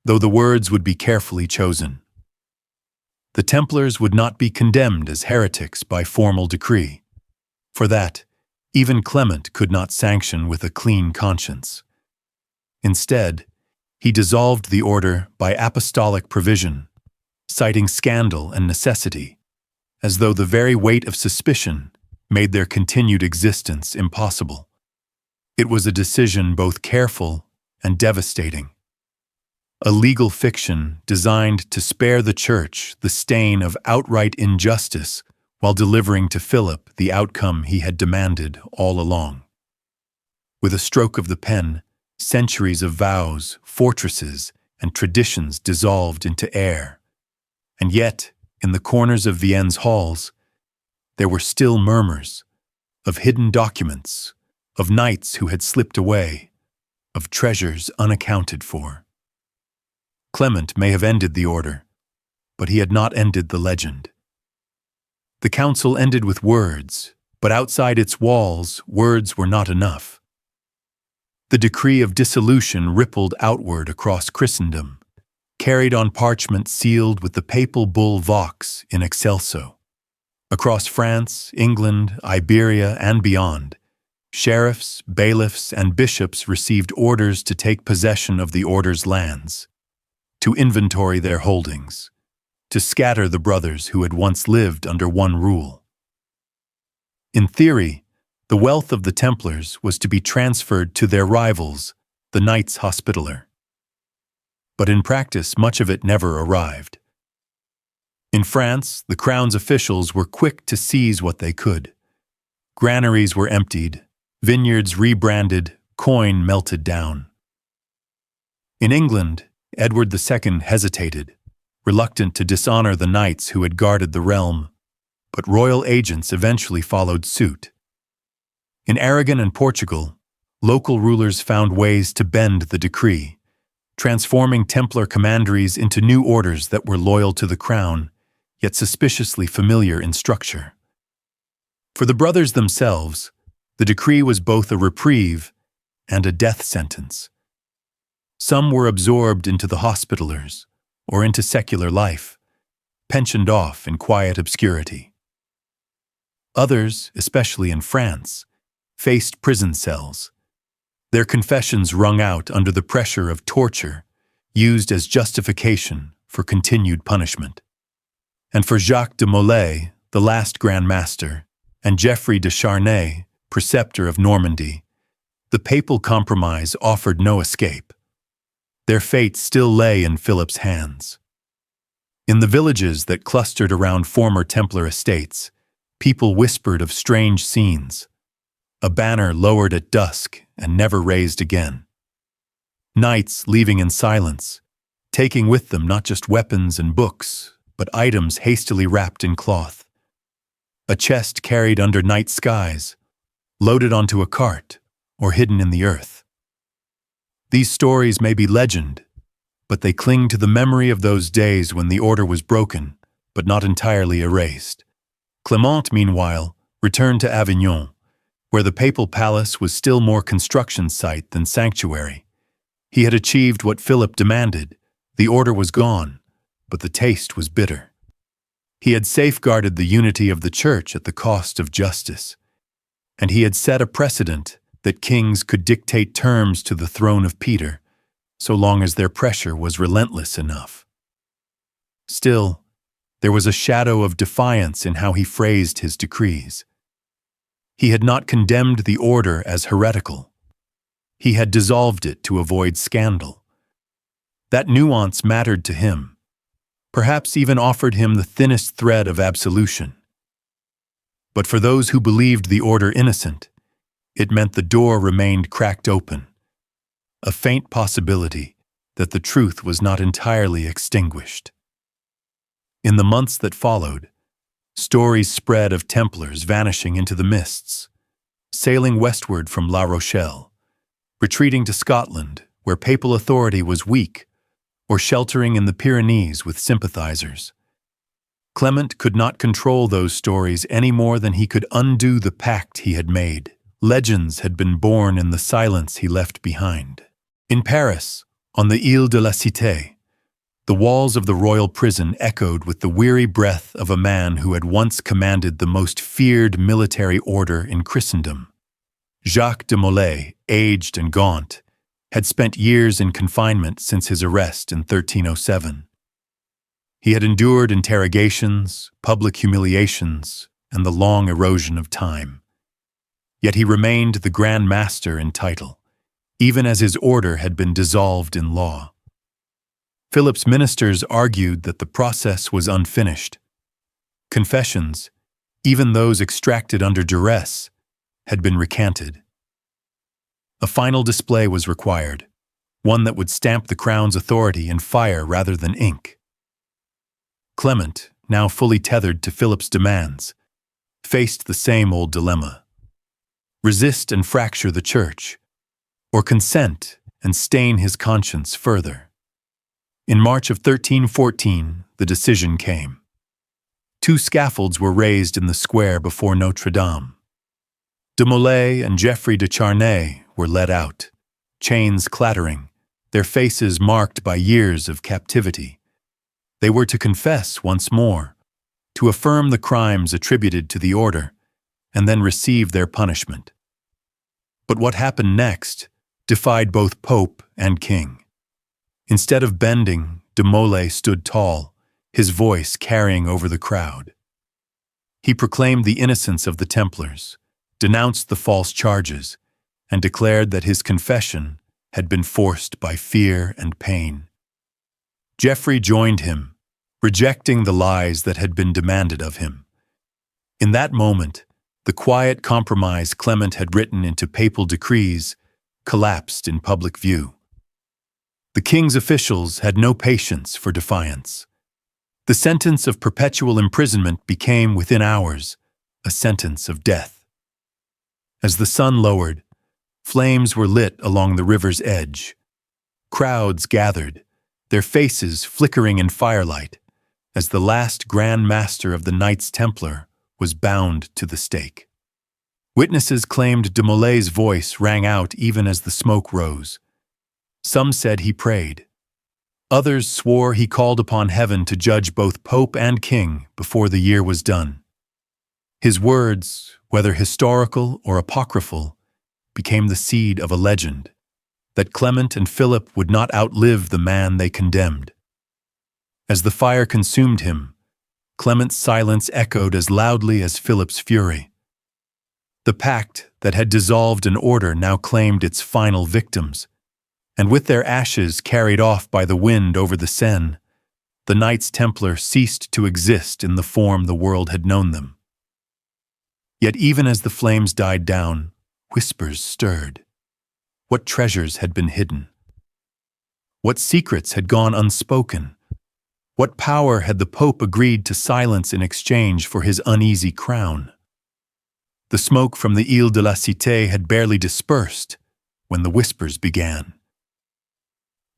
though the words would be carefully chosen. The Templars would not be condemned as heretics by formal decree. For that, even Clement could not sanction with a clean conscience. Instead, he dissolved the order by apostolic provision, citing scandal and necessity, as though the very weight of suspicion made their continued existence impossible. It was a decision both careful and devastating. A legal fiction designed to spare the Church the stain of outright injustice while delivering to Philip the outcome he had demanded all along. With a stroke of the pen, centuries of vows, fortresses, and traditions dissolved into air. And yet, in the corners of Vienne's halls, there were still murmurs of hidden documents, of knights who had slipped away, of treasures unaccounted for. Clement may have ended the order, but he had not ended the legend. The council ended with words, but outside its walls, words were not enough. The decree of dissolution rippled outward across Christendom, carried on parchment sealed with the papal bull Vox in excelso. Across France, England, Iberia, and beyond, sheriffs, bailiffs, and bishops received orders to take possession of the order's lands, to inventory their holdings, to scatter the brothers who had once lived under one rule. In theory, the wealth of the Templars was to be transferred to their rivals, the Knights Hospitaller. But in practice, much of it never arrived. In France, the crown's officials were quick to seize what they could. Granaries were emptied, vineyards rebranded, coin melted down. In England, Edward II hesitated, reluctant to dishonor the knights who had guarded the realm, but royal agents eventually followed suit. In Aragon and Portugal, local rulers found ways to bend the decree, transforming Templar commanderies into new orders that were loyal to the crown, yet suspiciously familiar in structure. For the brothers themselves, the decree was both a reprieve and a death sentence. Some were absorbed into the Hospitallers or into secular life, pensioned off in quiet obscurity. Others, especially in France, faced prison cells, their confessions wrung out under the pressure of torture, used as justification for continued punishment. And for Jacques de Molay, the last Grand Master, and Geoffrey de Charnay, preceptor of Normandy, the papal compromise offered no escape. Their fate still lay in Philip's hands. In the villages that clustered around former Templar estates, people whispered of strange scenes, a banner lowered at dusk and never raised again. Knights leaving in silence, taking with them not just weapons and books, but items hastily wrapped in cloth. A chest carried under night skies, loaded onto a cart, or hidden in the earth. These stories may be legend, but they cling to the memory of those days when the order was broken, but not entirely erased. Clement, meanwhile, returned to Avignon, where the papal palace was still more construction site than sanctuary. He had achieved what Philip demanded. The order was gone, but the taste was bitter. He had safeguarded the unity of the Church at the cost of justice, and he had set a precedent that kings could dictate terms to the throne of Peter, so long as their pressure was relentless enough. Still, there was a shadow of defiance in how he phrased his decrees. He had not condemned the order as heretical. He had dissolved it to avoid scandal. That nuance mattered to him, perhaps even offered him the thinnest thread of absolution. But for those who believed the order innocent, it meant the door remained cracked open, a faint possibility that the truth was not entirely extinguished. In the months that followed, stories spread of Templars vanishing into the mists, sailing westward from La Rochelle, retreating to Scotland, where papal authority was weak, or sheltering in the Pyrenees with sympathizers. Clement could not control those stories any more than he could undo the pact he had made. Legends had been born in the silence he left behind. In Paris, on the Ile de la Cité, the walls of the royal prison echoed with the weary breath of a man who had once commanded the most feared military order in Christendom. Jacques de Molay, aged and gaunt, had spent years in confinement since his arrest in 1307. He had endured interrogations, public humiliations, and the long erosion of time. Yet he remained the Grand Master in title, even as his order had been dissolved in law. Philip's ministers argued that the process was unfinished. Confessions, even those extracted under duress, had been recanted. A final display was required, one that would stamp the crown's authority in fire rather than ink. Clement, now fully tethered to Philip's demands, faced the same old dilemma: resist and fracture the Church, or consent and stain his conscience further. In March of 1314, the decision came. 2 scaffolds were raised in the square before Notre Dame. De Molay and Geoffrey de Charnay were led out, chains clattering, their faces marked by years of captivity. They were to confess once more, to affirm the crimes attributed to the order, and then receive their punishment. But what happened next defied both Pope and King. Instead of bending, de Molay stood tall, his voice carrying over the crowd. He proclaimed the innocence of the Templars, denounced the false charges, and declared that his confession had been forced by fear and pain. Geoffrey joined him, rejecting the lies that had been demanded of him. In that moment, the quiet compromise Clement had written into papal decrees collapsed in public view. The king's officials had no patience for defiance. The sentence of perpetual imprisonment became, within hours, a sentence of death. As the sun lowered, flames were lit along the river's edge. Crowds gathered, their faces flickering in firelight, as the last Grand Master of the Knights Templar was bound to the stake. Witnesses claimed de Molay's voice rang out even as the smoke rose. Some said he prayed. Others swore he called upon heaven to judge both Pope and King before the year was done. His words, whether historical or apocryphal, became the seed of a legend, that Clement and Philip would not outlive the man they condemned. As the fire consumed him, Clement's silence echoed as loudly as Philip's fury. The pact that had dissolved an order now claimed its final victims, and with their ashes carried off by the wind over the Seine, the Knights Templar ceased to exist in the form the world had known them. Yet even as the flames died down, whispers stirred. What treasures had been hidden? What secrets had gone unspoken? What power had the Pope agreed to silence in exchange for his uneasy crown? The smoke from the Ile de la Cité had barely dispersed when the whispers began.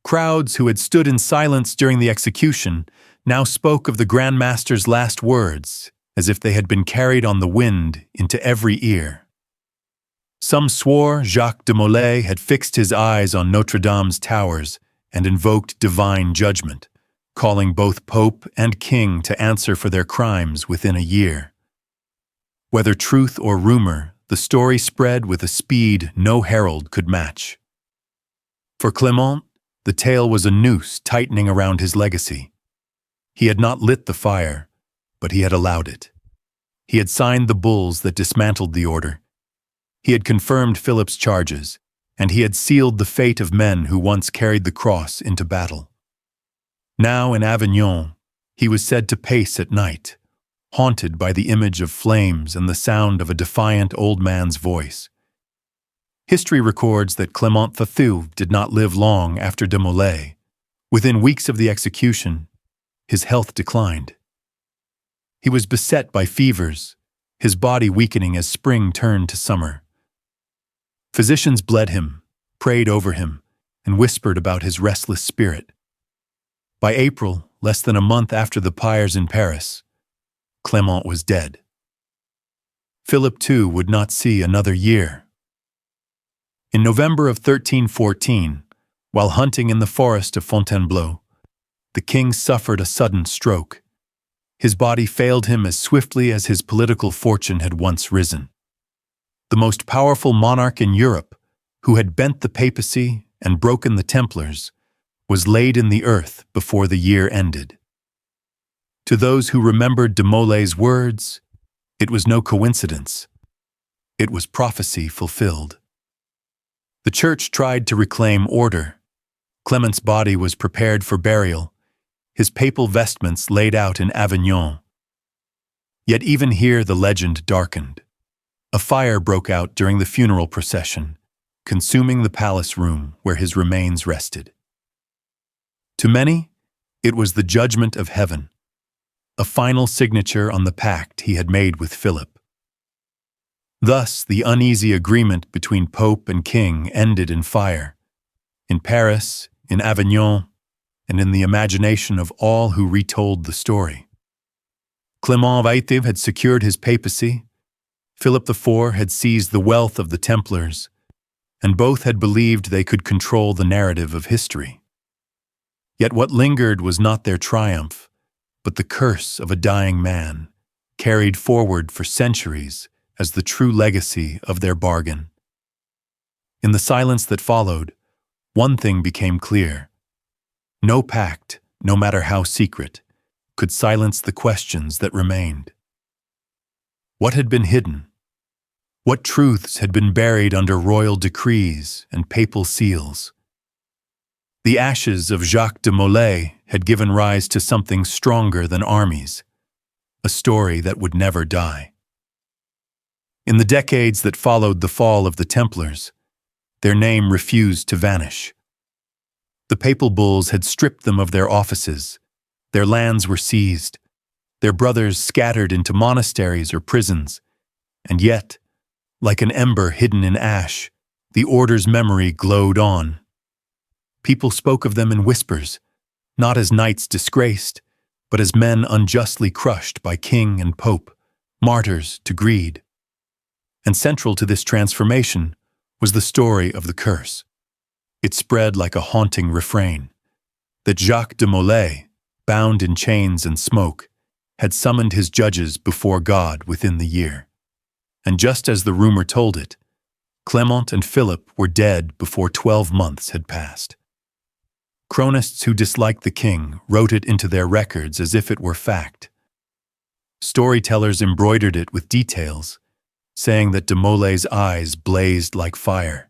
Crowds who had stood in silence during the execution now spoke of the Grand Master's last words as if they had been carried on the wind into every ear. Some swore Jacques de Molay had fixed his eyes on Notre Dame's towers and invoked divine judgment, calling both Pope and King to answer for their crimes within a year. Whether truth or rumor, the story spread with a speed no herald could match. For Clement, the tale was a noose tightening around his legacy. He had not lit the fire, but he had allowed it. He had signed the bulls that dismantled the order. He had confirmed Philip's charges, and he had sealed the fate of men who once carried the cross into battle. Now in Avignon, he was said to pace at night, haunted by the image of flames and the sound of a defiant old man's voice. History records that Clement XIII did not live long after de Molay. Within weeks of the execution, his health declined. He was beset by fevers, his body weakening as spring turned to summer. Physicians bled him, prayed over him, and whispered about his restless spirit. By April, less than a month after the pyres in Paris, Clement was dead. Philip too would not see another year. In November of 1314, while hunting in the forest of Fontainebleau, the king suffered a sudden stroke. His body failed him as swiftly as his political fortune had once risen. The most powerful monarch in Europe, who had bent the papacy and broken the Templars, was laid in the earth before the year ended. To those who remembered de Molay's words, it was no coincidence. It was prophecy fulfilled. The church tried to reclaim order. Clement's body was prepared for burial, his papal vestments laid out in Avignon. Yet even here the legend darkened. A fire broke out during the funeral procession, consuming the palace room where his remains rested. To many, it was the judgment of heaven, a final signature on the pact he had made with Philip. Thus, the uneasy agreement between Pope and King ended in fire, in Paris, in Avignon, and in the imagination of all who retold the story. Clement XIII had secured his papacy, Philip IV had seized the wealth of the Templars, and both had believed they could control the narrative of history. Yet what lingered was not their triumph, but the curse of a dying man, carried forward for centuries as the true legacy of their bargain. In the silence that followed, one thing became clear. No pact, no matter how secret, could silence the questions that remained. What had been hidden? What truths had been buried under royal decrees and papal seals? The ashes of Jacques de Molay had given rise to something stronger than armies, a story that would never die. In the decades that followed the fall of the Templars, their name refused to vanish. The papal bulls had stripped them of their offices, their lands were seized, their brothers scattered into monasteries or prisons, and yet, like an ember hidden in ash, the order's memory glowed on. People spoke of them in whispers, not as knights disgraced, but as men unjustly crushed by king and pope, martyrs to greed. And central to this transformation was the story of the curse. It spread like a haunting refrain, that Jacques de Molay, bound in chains and smoke, had summoned his judges before God within the year. And just as the rumor told it, Clement and Philip were dead before 12 months had passed. Chronists who disliked the king wrote it into their records as if it were fact. Storytellers embroidered it with details, saying that de Molay's eyes blazed like fire,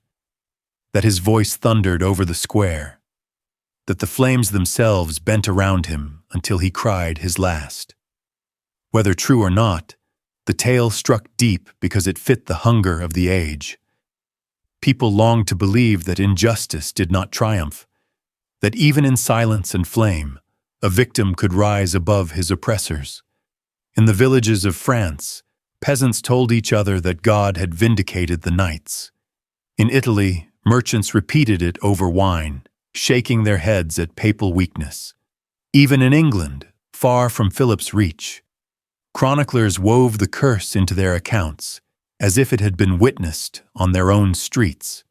that his voice thundered over the square, that the flames themselves bent around him until he cried his last. Whether true or not, the tale struck deep because it fit the hunger of the age. People longed to believe that injustice did not triumph, that even in silence and flame, a victim could rise above his oppressors. In the villages of France, peasants told each other that God had vindicated the knights. In Italy, merchants repeated it over wine, shaking their heads at papal weakness. Even in England, far from Philip's reach, chroniclers wove the curse into their accounts, as if it had been witnessed on their own streets.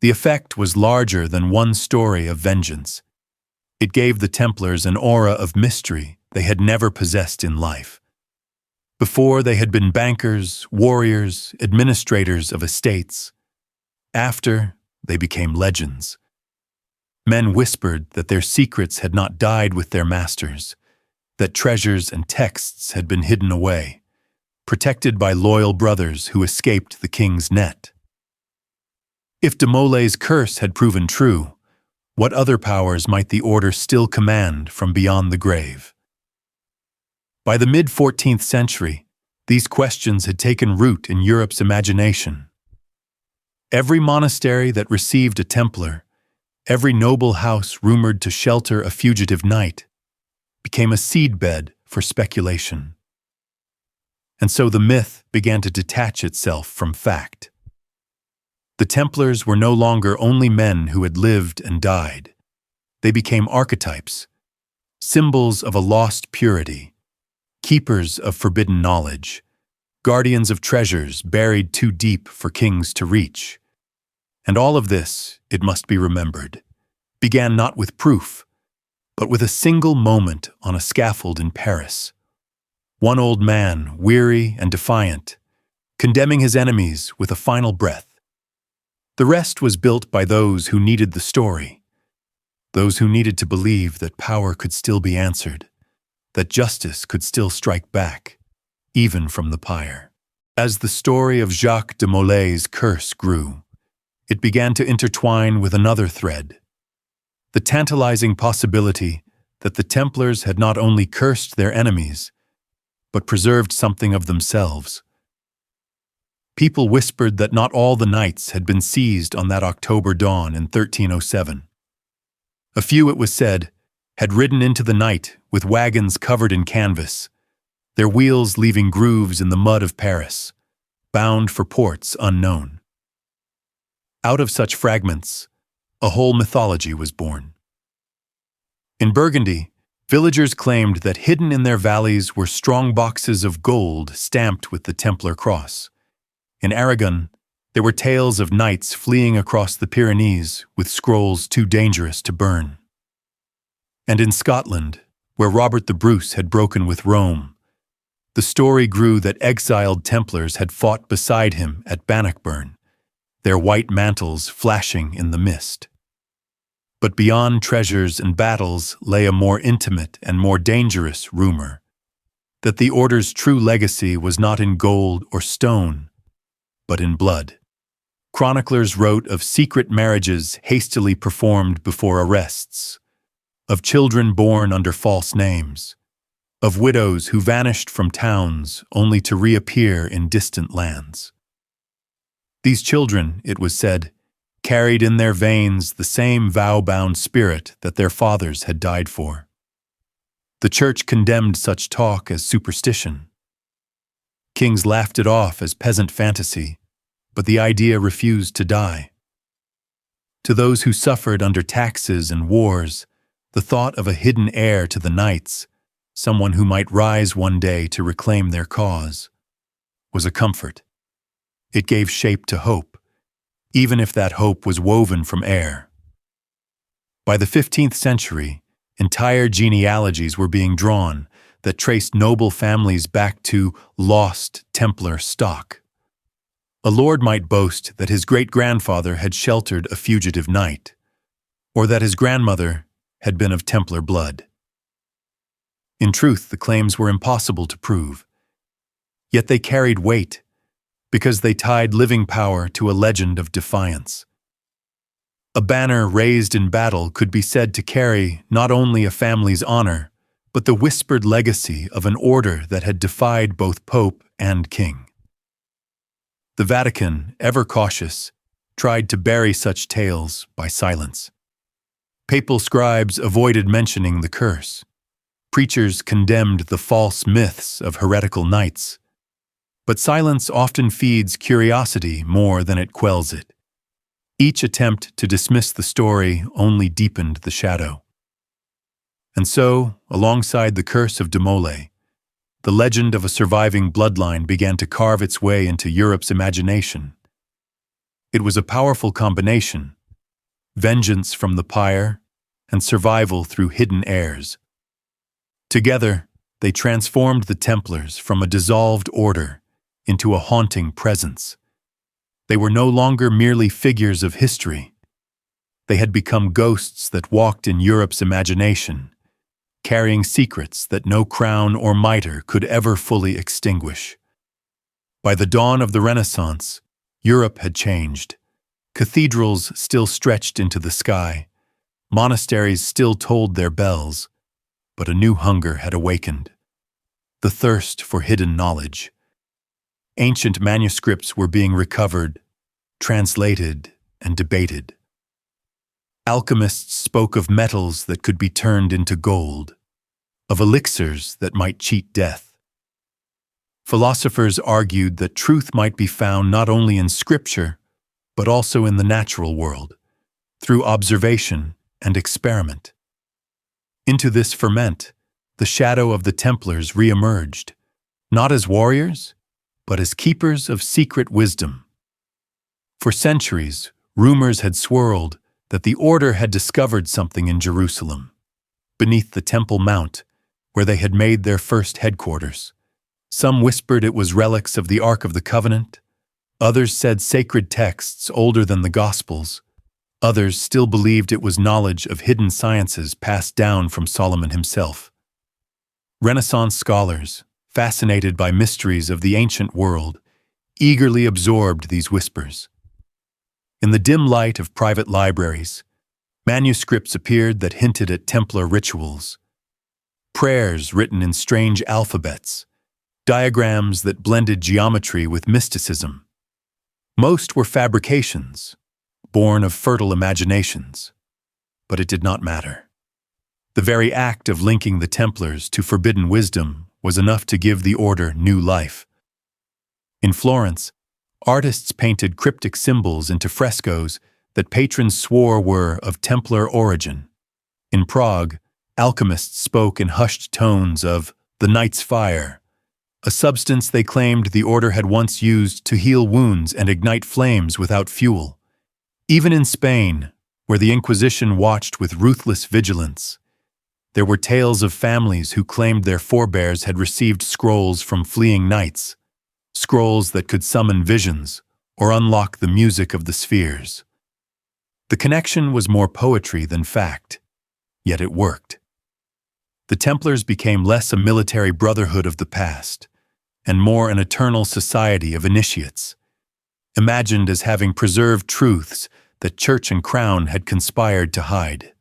The effect was larger than one story of vengeance. It gave the Templars an aura of mystery they had never possessed in life. Before, they had been bankers, warriors, administrators of estates. After, they became legends. Men whispered that their secrets had not died with their masters, that treasures and texts had been hidden away, protected by loyal brothers who escaped the king's net. If de Molay's curse had proven true, what other powers might the order still command from beyond the grave? By the mid-14th century, these questions had taken root in Europe's imagination. Every monastery that received a Templar, every noble house rumored to shelter a fugitive knight, became a seedbed for speculation. And so the myth began to detach itself from fact. The Templars were no longer only men who had lived and died. They became archetypes, symbols of a lost purity, keepers of forbidden knowledge, guardians of treasures buried too deep for kings to reach. And all of this, it must be remembered, began not with proof, but with a single moment on a scaffold in Paris. One old man, weary and defiant, condemning his enemies with a final breath. The rest was built by those who needed the story, those who needed to believe that power could still be answered, that justice could still strike back, even from the pyre. As the story of Jacques de Molay's curse grew, it began to intertwine with another thread, the tantalizing possibility that the Templars had not only cursed their enemies, but preserved something of themselves. People whispered that not all the knights had been seized on that October dawn in 1307. A few, it was said, had ridden into the night with wagons covered in canvas, their wheels leaving grooves in the mud of Paris, bound for ports unknown. Out of such fragments, a whole mythology was born. In Burgundy, villagers claimed that hidden in their valleys were strong boxes of gold stamped with the Templar cross. In Aragon, There were tales of knights fleeing across the Pyrenees with scrolls too dangerous to burn. And in Scotland, where Robert the Bruce had broken with Rome, the story grew that exiled Templars had fought beside him at Bannockburn, their white mantles flashing in the mist. But beyond treasures and battles lay a more intimate and more dangerous rumor, that the Order's true legacy was not in gold or stone, but in blood. Chroniclers wrote of secret marriages hastily performed before arrests, of children born under false names, of widows who vanished from towns only to reappear in distant lands. These children, it was said, carried in their veins the same vow-bound spirit that their fathers had died for. The Church condemned such talk as superstition. Kings laughed it off as peasant fantasy, but the idea refused to die. To those who suffered under taxes and wars, the thought of a hidden heir to the knights, someone who might rise one day to reclaim their cause, was a comfort. It gave shape to hope, even if that hope was woven from air. By the 15th century, entire genealogies were being drawn that traced noble families back to lost Templar stock. A lord might boast that his great-grandfather had sheltered a fugitive knight, or that his grandmother had been of Templar blood. In truth, the claims were impossible to prove, yet they carried weight because they tied living power to a legend of defiance. A banner raised in battle could be said to carry not only a family's honor, but the whispered legacy of an order that had defied both pope and king. The Vatican, ever cautious, tried to bury such tales by silence. Papal scribes avoided mentioning the curse. Preachers condemned the false myths of heretical knights. But silence often feeds curiosity more than it quells it. Each attempt to dismiss the story only deepened the shadow. And so, alongside the curse of Demole, the legend of a surviving bloodline began to carve its way into Europe's imagination. It was a powerful combination: vengeance from the pyre and survival through hidden heirs. Together, they transformed the Templars from a dissolved order into a haunting presence. They were no longer merely figures of history. They had become ghosts that walked in Europe's imagination, carrying secrets that no crown or mitre could ever fully extinguish. By the dawn of the Renaissance, Europe had changed. Cathedrals still stretched into the sky, monasteries still tolled their bells, but a new hunger had awakened: the thirst for hidden knowledge. Ancient manuscripts were being recovered, translated, and debated. Alchemists spoke of metals that could be turned into gold, of elixirs that might cheat death. Philosophers argued that truth might be found not only in scripture, but also in the natural world, through observation and experiment. Into this ferment, the shadow of the Templars re-emerged, not as warriors, but as keepers of secret wisdom. For centuries, rumors had swirled that the Order had discovered something in Jerusalem, beneath the Temple Mount, where they had made their first headquarters. Some whispered it was relics of the Ark of the Covenant. Others said sacred texts older than the Gospels. Others still believed it was knowledge of hidden sciences passed down from Solomon himself. Renaissance scholars, fascinated by mysteries of the ancient world, eagerly absorbed these whispers. In the dim light of private libraries, manuscripts appeared that hinted at Templar rituals, prayers written in strange alphabets, diagrams that blended geometry with mysticism. Most were fabrications, born of fertile imaginations, but it did not matter. The very act of linking the Templars to forbidden wisdom was enough to give the Order new life. In Florence, artists painted cryptic symbols into frescoes that patrons swore were of Templar origin. In Prague, alchemists spoke in hushed tones of the Knight's Fire, a substance they claimed the order had once used to heal wounds and ignite flames without fuel. Even in Spain, where the Inquisition watched with ruthless vigilance, there were tales of families who claimed their forebears had received scrolls from fleeing knights, scrolls that could summon visions or unlock the music of the spheres. The connection was more poetry than fact, yet it worked. The Templars became less a military brotherhood of the past, and more an eternal society of initiates, imagined as having preserved truths that church and crown had conspired to hide.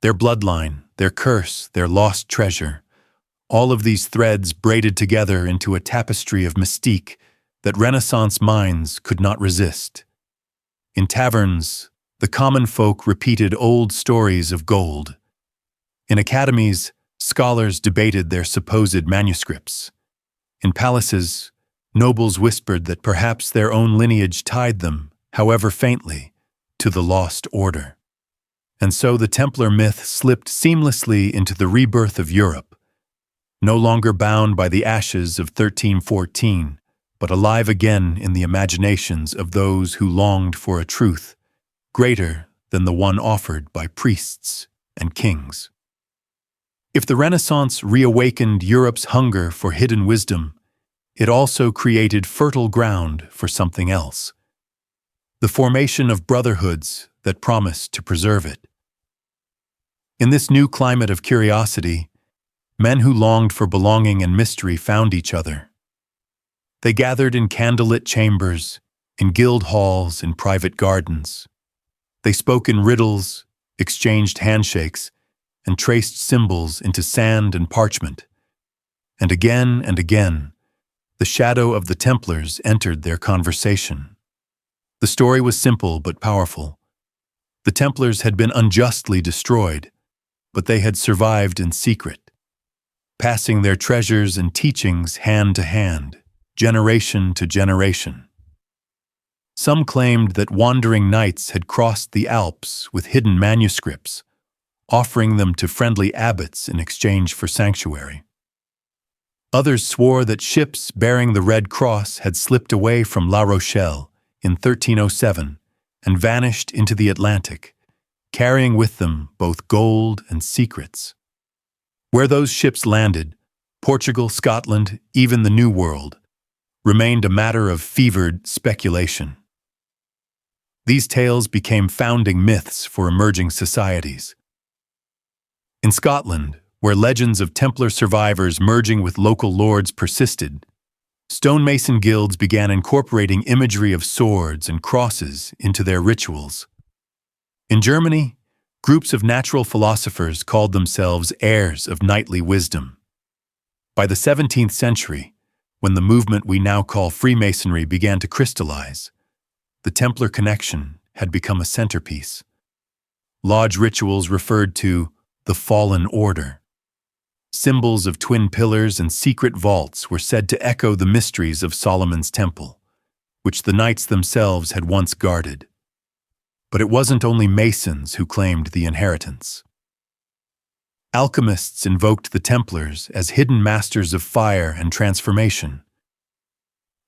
Their bloodline, their curse, their lost treasure, all of these threads braided together into a tapestry of mystique that Renaissance minds could not resist. In taverns, the common folk repeated old stories of gold. In academies, scholars debated their supposed manuscripts. In palaces, nobles whispered that perhaps their own lineage tied them, however faintly, to the lost order. And so the Templar myth slipped seamlessly into the rebirth of Europe, no longer bound by the ashes of 1314, but alive again in the imaginations of those who longed for a truth greater than the one offered by priests and kings. If the Renaissance reawakened Europe's hunger for hidden wisdom, it also created fertile ground for something else: the formation of brotherhoods that promised to preserve it. In this new climate of curiosity, men who longed for belonging and mystery found each other. They gathered in candlelit chambers, in guild halls, in private gardens. They spoke in riddles, exchanged handshakes, and traced symbols into sand and parchment. And again, the shadow of the Templars entered their conversation. The story was simple but powerful. The Templars had been unjustly destroyed, but they had survived in secret, passing their treasures and teachings hand to hand, generation to generation. Some claimed that wandering knights had crossed the Alps with hidden manuscripts, offering them to friendly abbots in exchange for sanctuary. Others swore that ships bearing the Red Cross had slipped away from La Rochelle in 1307 and vanished into the Atlantic, carrying with them both gold and secrets. Where those ships landed, Portugal, Scotland, even the New World, remained a matter of fevered speculation. These tales became founding myths for emerging societies. In Scotland, where legends of Templar survivors merging with local lords persisted, stonemason guilds began incorporating imagery of swords and crosses into their rituals. In Germany, groups of natural philosophers called themselves heirs of knightly wisdom. By the 17th century, when the movement we now call Freemasonry began to crystallize, the Templar connection had become a centerpiece. Lodge rituals referred to the fallen order. Symbols of twin pillars and secret vaults were said to echo the mysteries of Solomon's Temple, which the knights themselves had once guarded. But it wasn't only Masons who claimed the inheritance. Alchemists invoked the Templars as hidden masters of fire and transformation.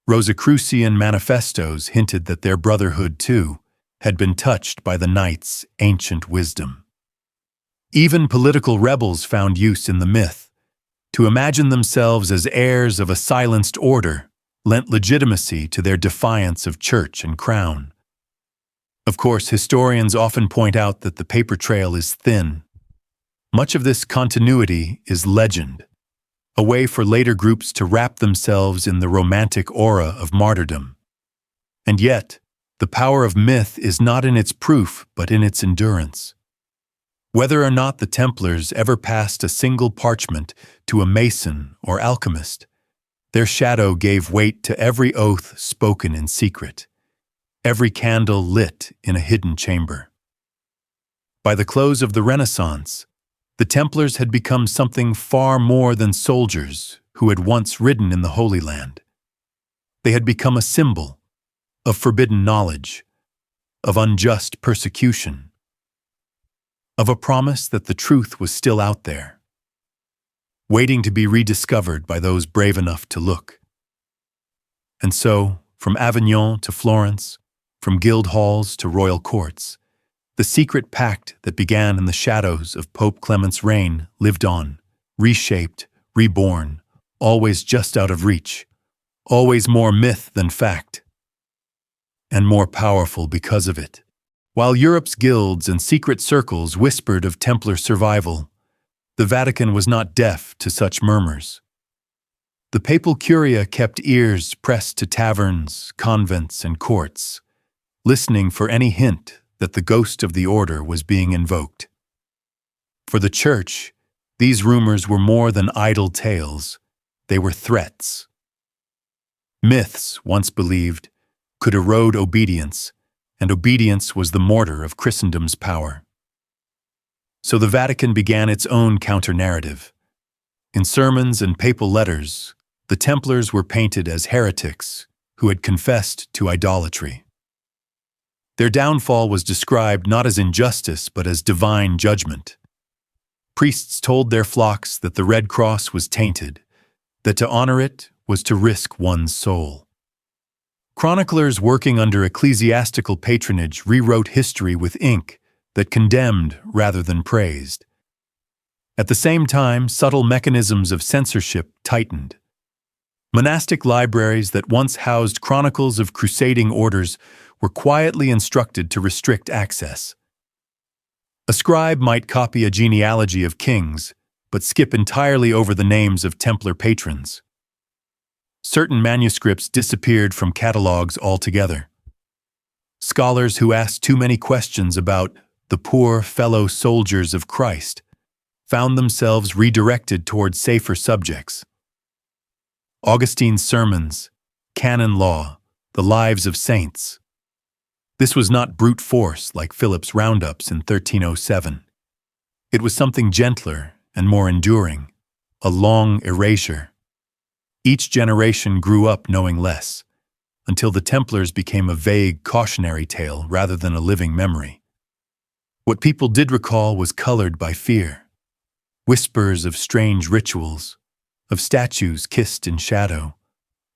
Rosicrucian manifestos hinted that their brotherhood, too, had been touched by the knights' ancient wisdom. Even political rebels found use in the myth. To imagine themselves as heirs of a silenced order lent legitimacy to their defiance of church and crown. Of course, historians often point out that the paper trail is thin. Much of this continuity is legend, a way for later groups to wrap themselves in the romantic aura of martyrdom. And yet, the power of myth is not in its proof, but in its endurance. Whether or not the Templars ever passed a single parchment to a Mason or alchemist, their shadow gave weight to every oath spoken in secret, every candle lit in a hidden chamber. By the close of the Renaissance, the Templars had become something far more than soldiers who had once ridden in the Holy Land. They had become a symbol of forbidden knowledge, of unjust persecution, of a promise that the truth was still out there. waiting to be rediscovered by those brave enough to look. And so, from Avignon to Florence, from guild halls to royal courts, the secret pact that began in the shadows of Pope Clement's reign lived on, reshaped, reborn, always just out of reach, always more myth than fact, and more powerful because of it. While Europe's guilds and secret circles whispered of Templar survival, the Vatican was not deaf to such murmurs. The papal curia kept ears pressed to taverns, convents, and courts, listening for any hint that the ghost of the order was being invoked. For the Church, these rumors were more than idle tales. They were threats. Myths, once believed, could erode obedience, and obedience was the mortar of Christendom's power. So the Vatican began its own counter-narrative. In sermons and papal letters, the Templars were painted as heretics who had confessed to idolatry. Their downfall was described not as injustice but as divine judgment. Priests told their flocks that the Red Cross was tainted, that to honor it was to risk one's soul. Chroniclers working under ecclesiastical patronage rewrote history with ink that condemned rather than praised. At the same time, subtle mechanisms of censorship tightened. Monastic libraries that once housed chronicles of crusading orders were quietly instructed to restrict access. A scribe might copy a genealogy of kings, but skip entirely over the names of Templar patrons. Certain manuscripts disappeared from catalogues altogether. Scholars who asked too many questions about the poor fellow soldiers of Christ found themselves redirected toward safer subjects. Augustine's sermons, canon law, the lives of saints. This was not brute force like Philip's roundups in 1307. It was something gentler and more enduring, a long erasure. Each generation grew up knowing less, until the Templars became a vague cautionary tale rather than a living memory. What people did recall was colored by fear. Whispers of strange rituals, of statues kissed in shadow,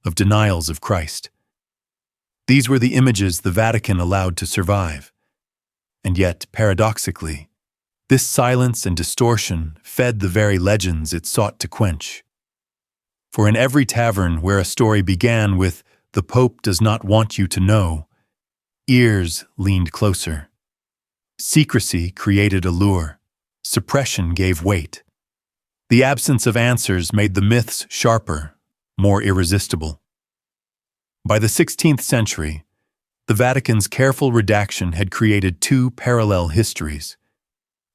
of denials of Christ. These were the images the Vatican allowed to survive. And yet, paradoxically, this silence and distortion fed the very legends it sought to quench. For in every tavern where a story began with "The Pope does not want you to know," ears leaned closer. Secrecy created allure. Suppression gave weight. The absence of answers made the myths sharper, more irresistible. By the 16th century, the Vatican's careful redaction had created two parallel histories.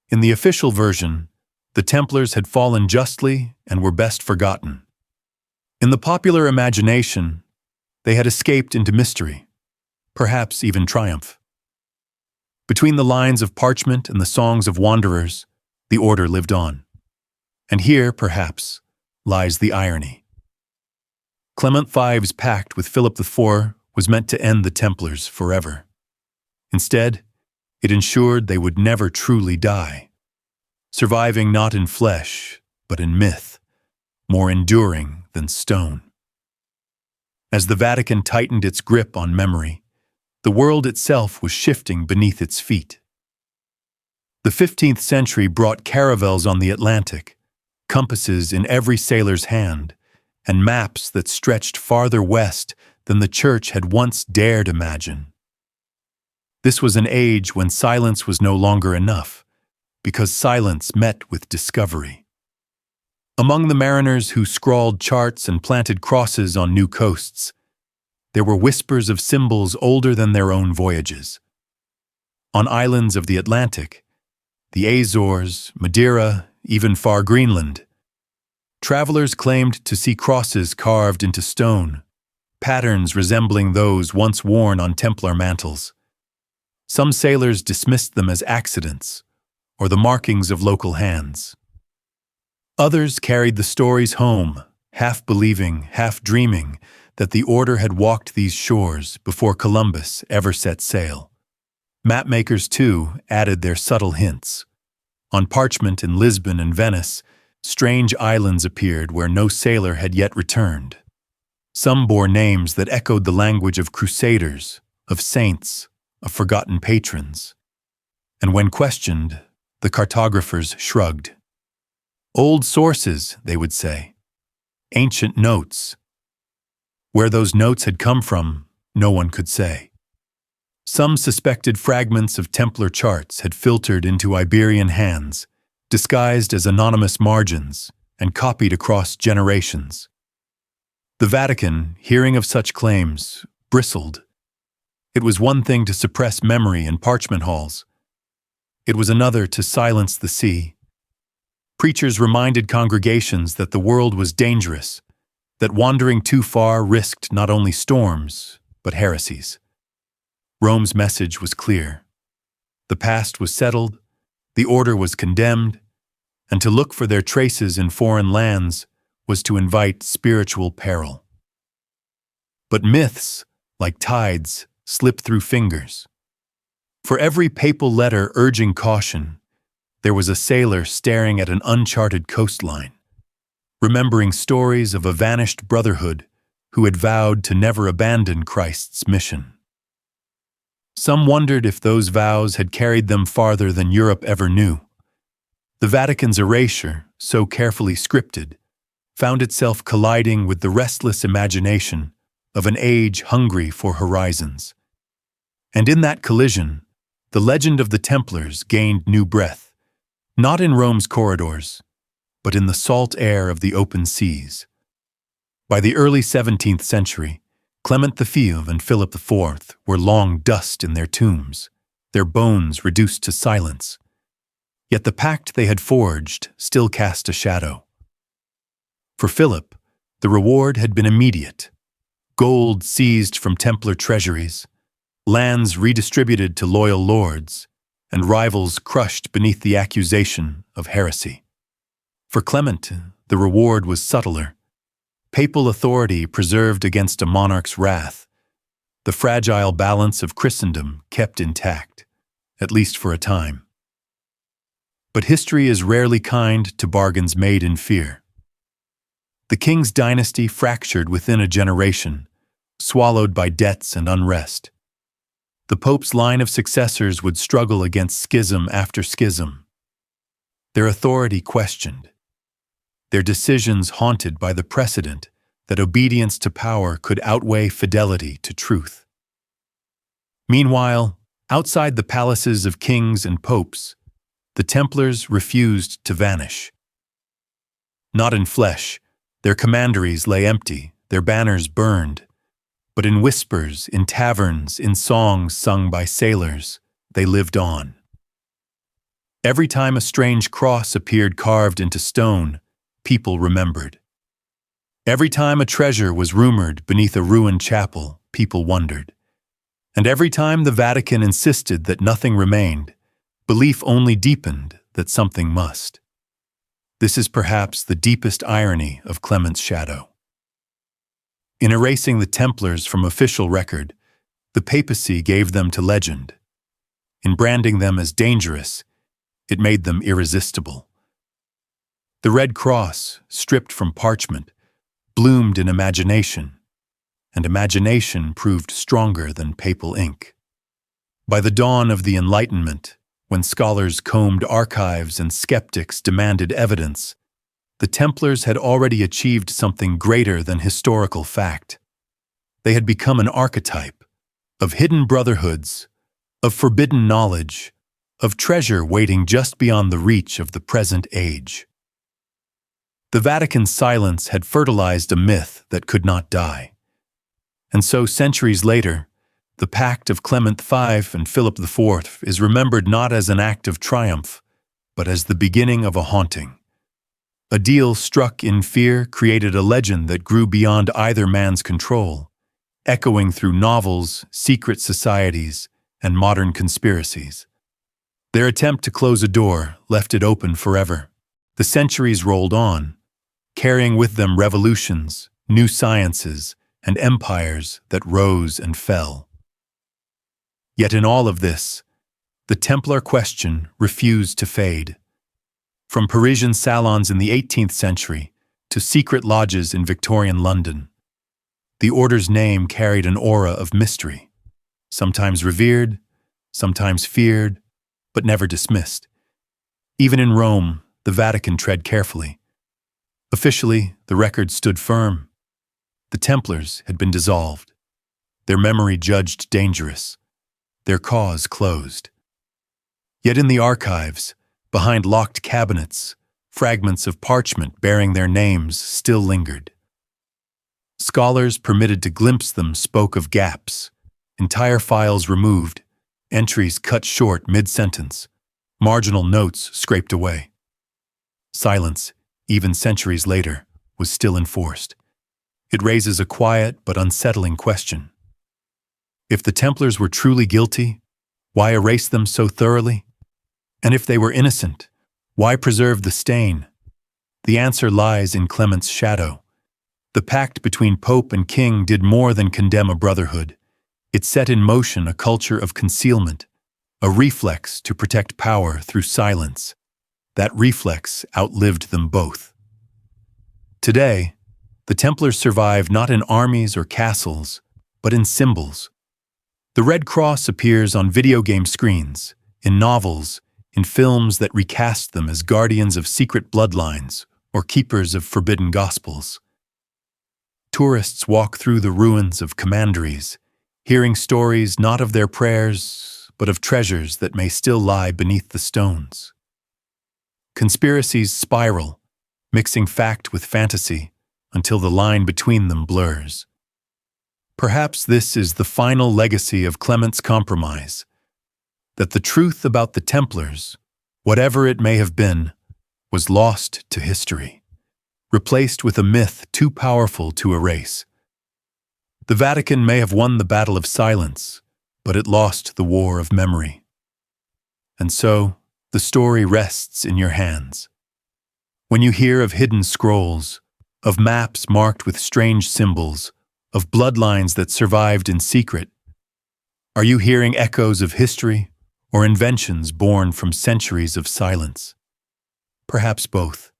In the official version, the Templars had fallen justly and were best forgotten. In the popular imagination, they had escaped into mystery, perhaps even triumph. Between the lines of parchment and the songs of wanderers, the order lived on. And here, perhaps, lies the irony. Clement V's pact with Philip IV was meant to end the Templars forever. Instead, it ensured they would never truly die, surviving not in flesh, but in myth, more enduring than stone. As the Vatican tightened its grip on memory, the world itself was shifting beneath its feet. The 15th century brought caravels on the Atlantic, compasses in every sailor's hand, and maps that stretched farther west than the Church had once dared imagine. This was an age when silence was no longer enough, because silence met with discovery. Among the mariners who scrawled charts and planted crosses on new coasts, there were whispers of symbols older than their own voyages. On islands of the Atlantic, the Azores, Madeira, even far Greenland, travelers claimed to see crosses carved into stone, patterns resembling those once worn on Templar mantles. Some sailors dismissed them as accidents or the markings of local hands. Others carried the stories home, half believing, half dreaming that the order had walked these shores before Columbus ever set sail. Mapmakers, too, added their subtle hints. On parchment in Lisbon and Venice, Strange islands appeared where no sailor had yet returned. Some bore names that echoed the language of crusaders, of saints, of forgotten patrons. And when questioned, the cartographers shrugged. Old sources, they would say. Ancient notes. Where those notes had come from, no one could say. Some suspected fragments of Templar charts had filtered into Iberian hands, disguised as anonymous margins, and copied across generations. The Vatican, hearing of such claims, bristled. It was one thing to suppress memory in parchment halls. It was another to silence the sea. Preachers reminded congregations that the world was dangerous, that wandering too far risked not only storms, but heresies. Rome's message was clear. The past was settled, the order was condemned, and to look for their traces in foreign lands was to invite spiritual peril. But myths, like tides, slip through fingers. For every papal letter urging caution, there was a sailor staring at an uncharted coastline, remembering stories of a vanished brotherhood who had vowed to never abandon Christ's mission. Some wondered if those vows had carried them farther than Europe ever knew. The Vatican's erasure, so carefully scripted, found itself colliding with the restless imagination of an age hungry for horizons. And in that collision, the legend of the Templars gained new breath, not in Rome's corridors, but in the salt air of the open seas. By the early 17th century, Clement V and Philip IV were long dust in their tombs, their bones reduced to silence. Yet the pact they had forged still cast a shadow. For Philip, the reward had been immediate. Gold seized from Templar treasuries, lands redistributed to loyal lords, and rivals crushed beneath the accusation of heresy. For Clement, the reward was subtler. Papal authority preserved against a monarch's wrath, the fragile balance of Christendom kept intact, at least for a time. But history is rarely kind to bargains made in fear. The king's dynasty fractured within a generation, swallowed by debts and unrest. The Pope's line of successors would struggle against schism after schism, their authority questioned, their decisions haunted by the precedent that obedience to power could outweigh fidelity to truth. Meanwhile, outside the palaces of kings and popes, the Templars refused to vanish. Not in flesh, their commanderies lay empty, their banners burned, but in whispers, in taverns, in songs sung by sailors, they lived on. Every time a strange cross appeared carved into stone, people remembered. Every time a treasure was rumored beneath a ruined chapel, people wondered. And every time the Vatican insisted that nothing remained, belief only deepened that something must. This is perhaps the deepest irony of Clement's shadow. In erasing the Templars from official record, the papacy gave them to legend. In branding them as dangerous, it made them irresistible. The Red Cross, stripped from parchment, bloomed in imagination, and imagination proved stronger than papal ink. By the dawn of the Enlightenment, when scholars combed archives and skeptics demanded evidence, the Templars had already achieved something greater than historical fact. They had become an archetype of hidden brotherhoods, of forbidden knowledge, of treasure waiting just beyond the reach of the present age. The Vatican's silence had fertilized a myth that could not die. And so, centuries later, the Pact of Clement V and Philip IV is remembered not as an act of triumph, but as the beginning of a haunting. A deal struck in fear created a legend that grew beyond either man's control, echoing through novels, secret societies, and modern conspiracies. Their attempt to close a door left it open forever. The centuries rolled on, carrying with them revolutions, new sciences, and empires that rose and fell. Yet in all of this, the Templar question refused to fade. From Parisian salons in the 18th century to secret lodges in Victorian London, the order's name carried an aura of mystery, sometimes revered, sometimes feared, but never dismissed. Even in Rome, the Vatican tread carefully. Officially, the record stood firm. The Templars had been dissolved, their memory judged dangerous, their cause closed. Yet in the archives, behind locked cabinets, fragments of parchment bearing their names still lingered. Scholars permitted to glimpse them spoke of gaps, entire files removed, entries cut short mid-sentence, marginal notes scraped away. Silence, even centuries later, was still enforced. It raises a quiet but unsettling question. If the Templars were truly guilty, why erase them so thoroughly? And if they were innocent, why preserve the stain? The answer lies in Clement's shadow. The pact between Pope and King did more than condemn a brotherhood. It set in motion a culture of concealment, a reflex to protect power through silence. That reflex outlived them both. Today, the Templars survive not in armies or castles, but in symbols. The Red Cross appears on video game screens, in novels, in films that recast them as guardians of secret bloodlines or keepers of forbidden gospels. Tourists walk through the ruins of commanderies, hearing stories not of their prayers, but of treasures that may still lie beneath the stones. Conspiracies spiral, mixing fact with fantasy, until the line between them blurs. Perhaps this is the final legacy of Clement's compromise, that the truth about the Templars, whatever it may have been, was lost to history, replaced with a myth too powerful to erase. The Vatican may have won the battle of silence, but it lost the war of memory. And so, the story rests in your hands. When you hear of hidden scrolls, of maps marked with strange symbols, of bloodlines that survived in secret, are you hearing echoes of history or inventions born from centuries of silence? Perhaps both.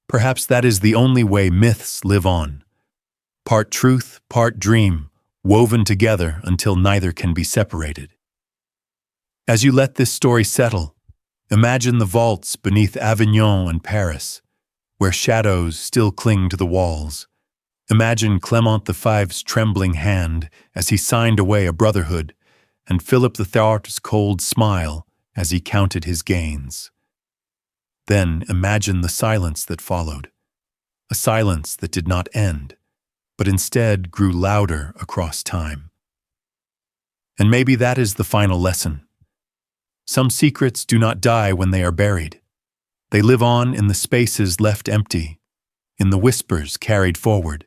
Perhaps that is the only way myths live on. Part truth, part dream, woven together until neither can be separated. As you let this story settle, imagine the vaults beneath Avignon and Paris, where shadows still cling to the walls. Imagine Clement V's trembling hand as he signed away a brotherhood, and Philip III's cold smile as he counted his gains. Then imagine the silence that followed, a silence that did not end, but instead grew louder across time. And maybe that is the final lesson. Some secrets do not die when they are buried. They live on in the spaces left empty, in the whispers carried forward,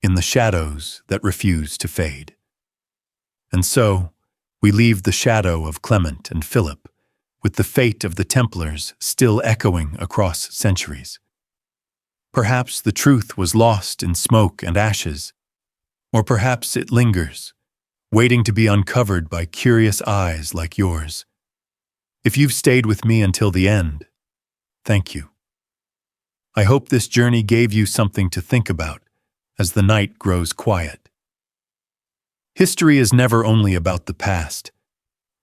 in the shadows that refuse to fade. And so, we leave the shadow of Clement and Philip, with the fate of the Templars still echoing across centuries. Perhaps the truth was lost in smoke and ashes, or perhaps it lingers, waiting to be uncovered by curious eyes like yours. If you've stayed with me until the end, thank you. I hope this journey gave you something to think about as the night grows quiet. History is never only about the past.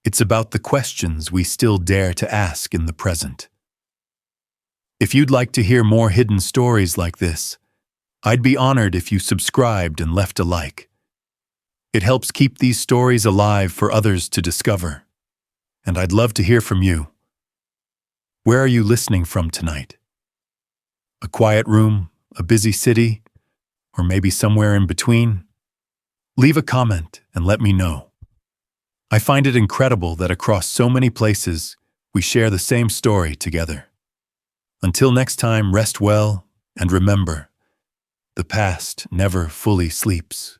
It's about the questions we still dare to ask in the present. If you'd like to hear more hidden stories like this, I'd be honored if you subscribed and left a like. It helps keep these stories alive for others to discover. And I'd love to hear from you. Where are you listening from tonight? A quiet room, a busy city, or maybe somewhere in between? Leave a comment and let me know. I find it incredible that across so many places, we share the same story together. Until next time, rest well and remember, the past never fully sleeps.